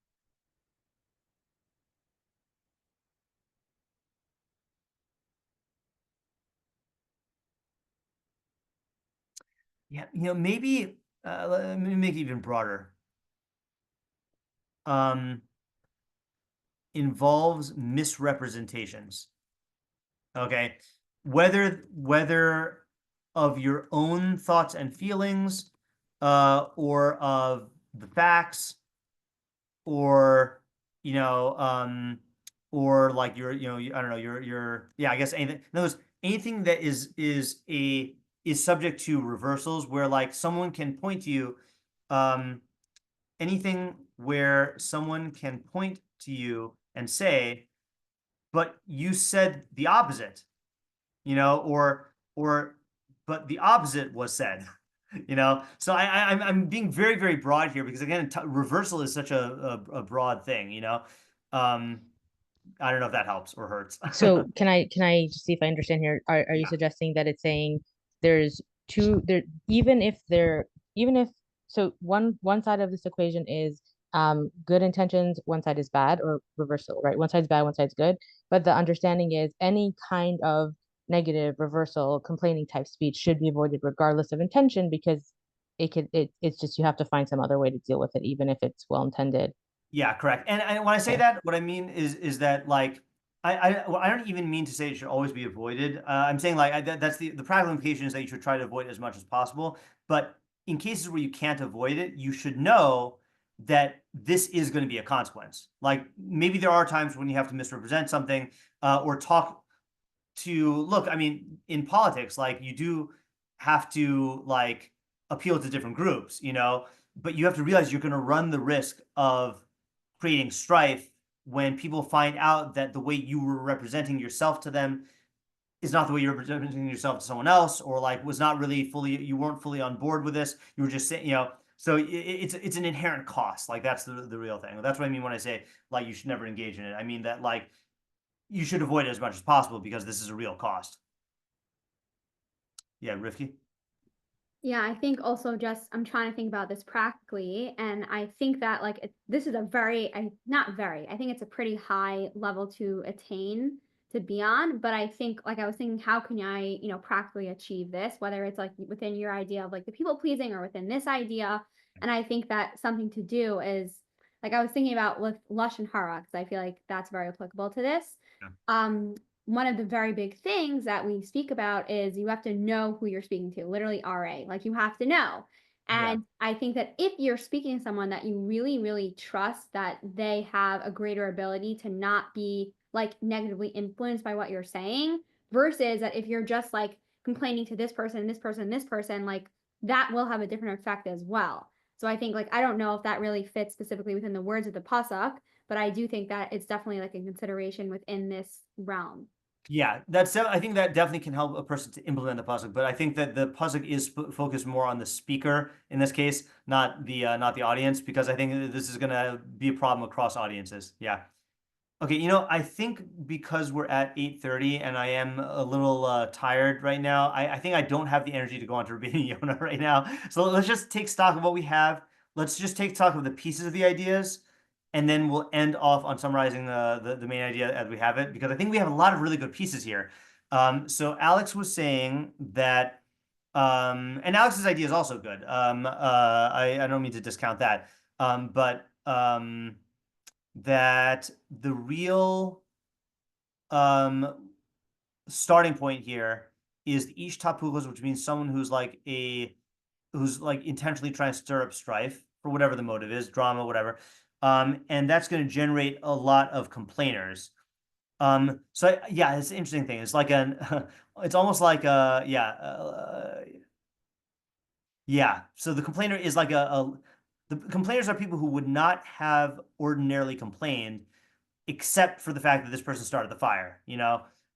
Yeah, you know, maybe let me make it even broader. Involves misrepresentations. Okay, whether of your own thoughts and feelings, or of the facts, or you know, or like your, you know, I don't know, your yeah, I guess anything. In other words, anything that is subject to reversals, where like someone can point to you, anything where someone can point to you and say, but you said the opposite, you know, or but the opposite was said, you know. So I'm being very, very broad here because again, reversal is such a broad thing, you know. I don't know if that helps or hurts. So can I just see if I understand here? Are you suggesting that it's saying there's even if so one side of this equation is good intentions, one side is bad, or reversal, right? One side's bad, one side's good. But the understanding is any kind of negative, reversal, complaining type speech should be avoided regardless of intention, because it's just you have to find some other way to deal with it, even if it's well intended. Yeah, correct. And when I say that, what I mean is that like I don't even mean to say it should always be avoided. I'm saying like that's the practical implication is that you should try to avoid it as much as possible. But in cases where you can't avoid it, you should know that this is going to be a consequence. Like maybe there are times when you have to misrepresent something, or talk to look. I mean, in politics, like you do have to like appeal to different groups, you know, but you have to realize you're going to run the risk of creating strife when people find out that the way you were representing yourself to them is not the way you're representing yourself to someone else, or like was not really fully, you weren't fully on board with this. You were just saying, you know, so it's an inherent cost. Like that's the real thing. That's what I mean when I say like you should never engage in it. I mean that like you should avoid it as much as possible because this is a real cost. Yeah, Rifki? Yeah, I think also just I'm trying to think about this practically, and I think that like this is a not very, I think it's a pretty high level to attain, to be on, but I think like I was thinking, how can I, you know, practically achieve this, whether it's like within your idea of like the people pleasing or within this idea. And I think that something to do is like I was thinking about with lush and hara, because I feel like that's very applicable to this. One of the very big things that we speak about is you have to know who you're speaking to, literally RA, like you have to know. And I think that if you're speaking to someone that you really, really trust, that they have a greater ability to not be like negatively influenced by what you're saying, versus that if you're just like complaining to this person, this person, this person, like that will have a different effect as well. So I think like, I don't know if that really fits specifically within the words of the pasuk, but I do think that it's definitely like a consideration within this realm. Yeah, I think that definitely can help a person to implement the pasuk, but I think that the pasuk is focused more on the speaker in this case, not the audience, because I think this is going to be a problem across audiences. Yeah. Okay, you know, I think because we're at 8:30 and I am a little tired right now, I think I don't have the energy to go on to Rabbeinu Yonah right now. So let's just take stock of what we have. Let's just take stock of the pieces of the ideas. and then we'll end off on summarizing the main idea as we have it, because I think we have a lot of really good pieces here. So Alex was saying that, and Alex's idea is also good. I don't mean to discount that, but that the real starting point here is the ish tahpuchos, which means someone who's like intentionally trying to stir up strife for whatever the motive is, drama, whatever. And that's going to generate a lot of complainers. So yeah, it's an interesting thing. It's like it's almost like yeah. So the complainer is like the complainers are people who would not have ordinarily complained, except for the fact that this person started the fire,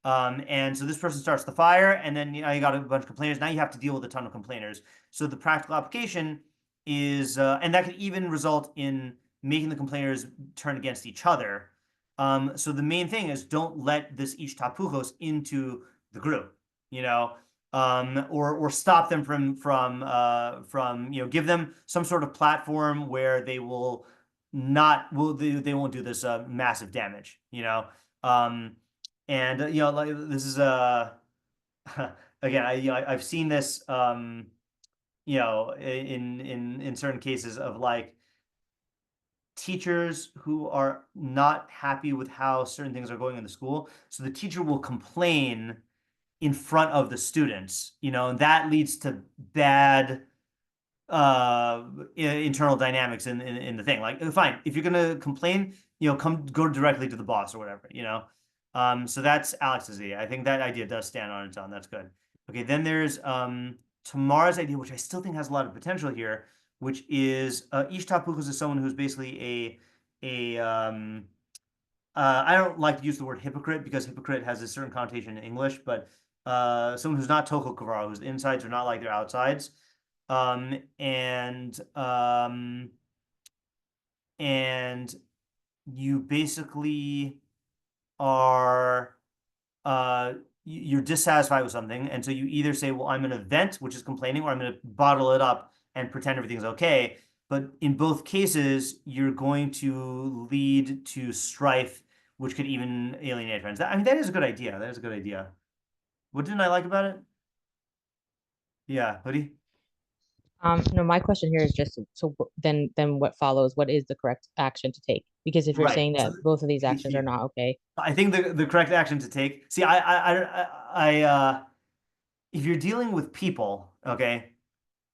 and so this person starts the fire, and then you got a bunch of complainers. Now you have to deal with a ton of complainers. So the practical application is, and that could even result in making the complainers turn against each other. So the main thing is, don't let this ish tahpuchos into the group, or stop them from give them some sort of platform where they will they won't do this massive damage, and like this is again, I've seen this in certain cases of like teachers who are not happy with how certain things are going in the school, so the teacher will complain in front of the students, and that leads to bad internal dynamics in the thing. Like, fine, if you're gonna complain, go directly to the boss or whatever, so that's Alex's idea. I think that idea does stand on its own. That's good. Okay, then there's Tamara's idea, which I still think has a lot of potential here, which is ish tahpuchos is someone who's basically I don't like to use the word hypocrite because hypocrite has a certain connotation in English, but someone who's not tochel kavara, whose insides are not like their outsides. And you basically are you're dissatisfied with something, and so you either say, well, I'm going to vent, which is complaining, or I'm going to bottle it up and pretend everything's okay. But in both cases, you're going to lead to strife, which could even alienate friends. That is a good idea. That is a good idea. What didn't I like about it? Yeah, Hoodie? No, my question here is just then what follows? What is the correct action to take? Because if you're saying that both of these actions are not okay, I think the correct action to take. See, if you're dealing with people, okay,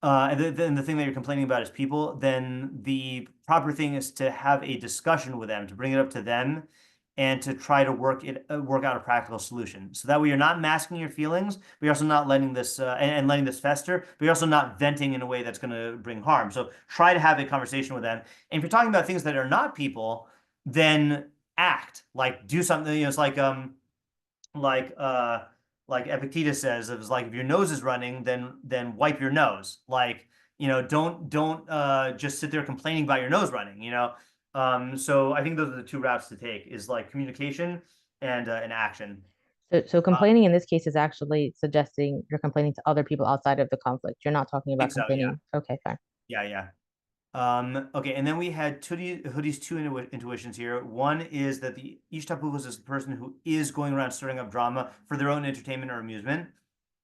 and the thing that you're complaining about is people, then the proper thing is to have a discussion with them, to bring it up to them, and to try to work out a practical solution. So that way you're not masking your feelings, but you're also not letting this and letting this fester, but you're also not venting in a way that's going to bring harm. So try to have a conversation with them. And if you're talking about things that are not people, then act, like do something. It's like Epictetus says, it was like, if your nose is running, then wipe your nose. Like, don't just sit there complaining about your nose running, So I think those are the two routes to take, is like communication and action. So complaining in this case is actually suggesting you're complaining to other people outside of the conflict. You're not talking about complaining. So, yeah. Okay, fine. Yeah. Okay, and then we had Hoodie's two intuitions here. One is that the ish tahpuchos is the person who is going around stirring up drama for their own entertainment or amusement.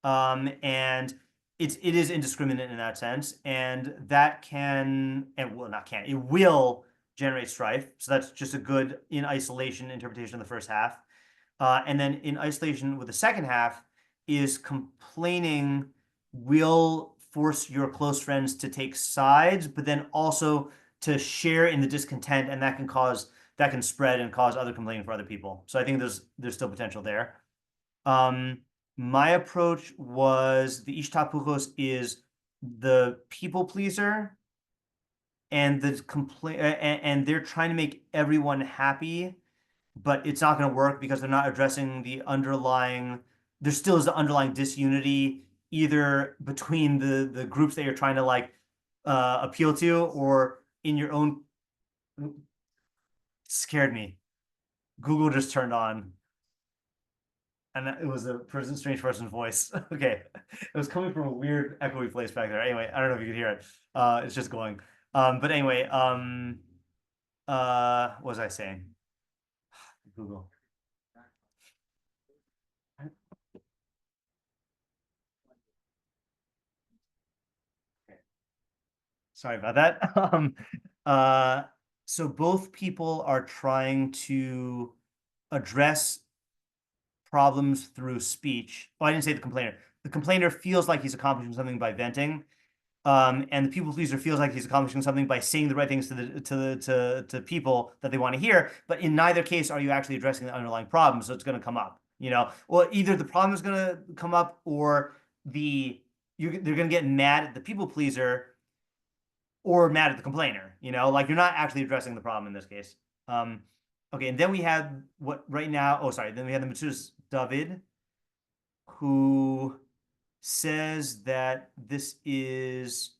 And it is indiscriminate in that sense, and that it will generate strife. So that's just a good in isolation interpretation of the first half. And then in isolation with the second half is complaining will force your close friends to take sides, but then also to share in the discontent, and that can spread and cause other complaining for other people. So I think there's still potential there. My approach was the ish tahpuchos is the people pleaser, and and they're trying to make everyone happy, but it's not going to work because they're not addressing the underlying. There still is the underlying disunity, either between the groups that you're trying to like appeal to, or in your own. Scared me. Google just turned on, and it was a strange person's voice. Okay, it was coming from a weird echoey place back there. Anyway, I don't know if you could hear it. It's just going. But anyway, what was I saying? Google. Sorry about that. So both people are trying to address problems through speech. Oh, I didn't say the complainer. The complainer feels like he's accomplishing something by venting. And the people pleaser feels like he's accomplishing something by saying the right things to people that they want to hear. But in neither case are you actually addressing the underlying problem, so it's going to come up. Well, either the problem is going to come up, or they're going to get mad at the people pleaser, or mad at the complainer. Like you're not actually addressing the problem in this case. Okay, and then we had then we had the Metzudas David, who says that this is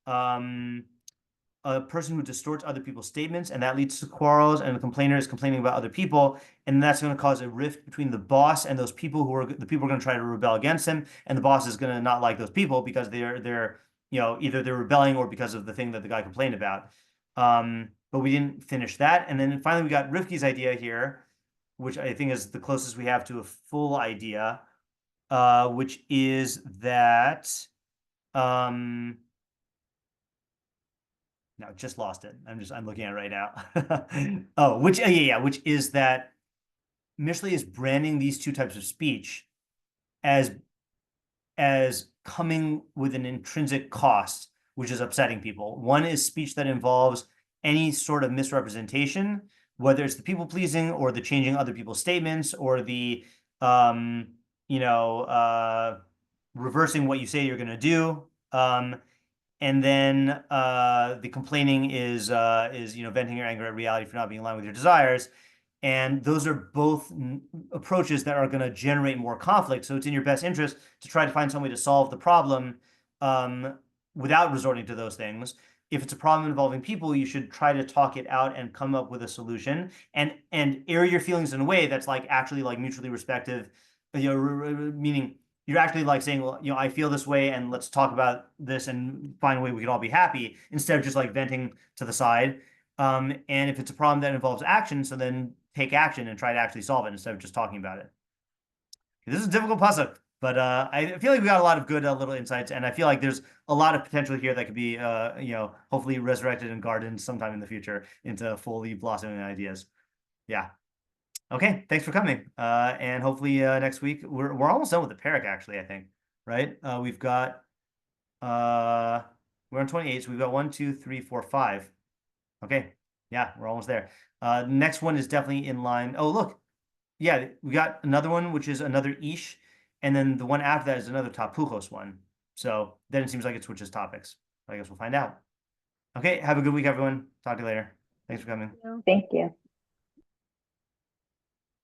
a person who distorts other people's statements, and that leads to quarrels, and the complainer is complaining about other people, and that's going to cause a rift between the boss and those people who are going to try to rebel against him, and the boss is going to not like those people because they're either they're rebelling or because of the thing that the guy complained about. But we didn't finish that, and then finally we got Rivki's idea here, which I think is the closest we have to a full idea, which is that no, just lost it. I'm looking at it right now. Oh, which is that Mishlei is branding these two types of speech as coming with an intrinsic cost, which is upsetting people. One is speech that involves any sort of misrepresentation, whether it's the people pleasing or the changing other people's statements or the reversing what you say you're going to do. And then the complaining is venting your anger at reality for not being in line with your desires. And those are both approaches that are going to generate more conflict. So it's in your best interest to try to find some way to solve the problem without resorting to those things. If it's a problem involving people, you should try to talk it out and come up with a solution, and air your feelings in a way that's like actually like mutually respectful, meaning you're actually like saying, well, I feel this way, and let's talk about this and find a way we can all be happy, instead of just like venting to the side. And if it's a problem that involves action, so then take action and try to actually solve it instead of just talking about it. This is a difficult pasuk, but I feel like we got a lot of good little insights, and I feel like there's a lot of potential here that could be, hopefully resurrected and gardened sometime in the future into fully blossoming ideas. Yeah. Okay, thanks for coming. And hopefully next week we're almost done with the parak, actually, I think. Right? We've got we're on 28, so we've got 1, 2, 3, 4, 5. Okay. Yeah, we're almost there. Next one is definitely in line. Oh, look. Yeah, we got another one, which is another ish, and then the one after that is another tahpuchos one. So then it seems like it switches topics. I guess we'll find out. Okay, have a good week, everyone. Talk to you later. Thanks for coming. Thank you.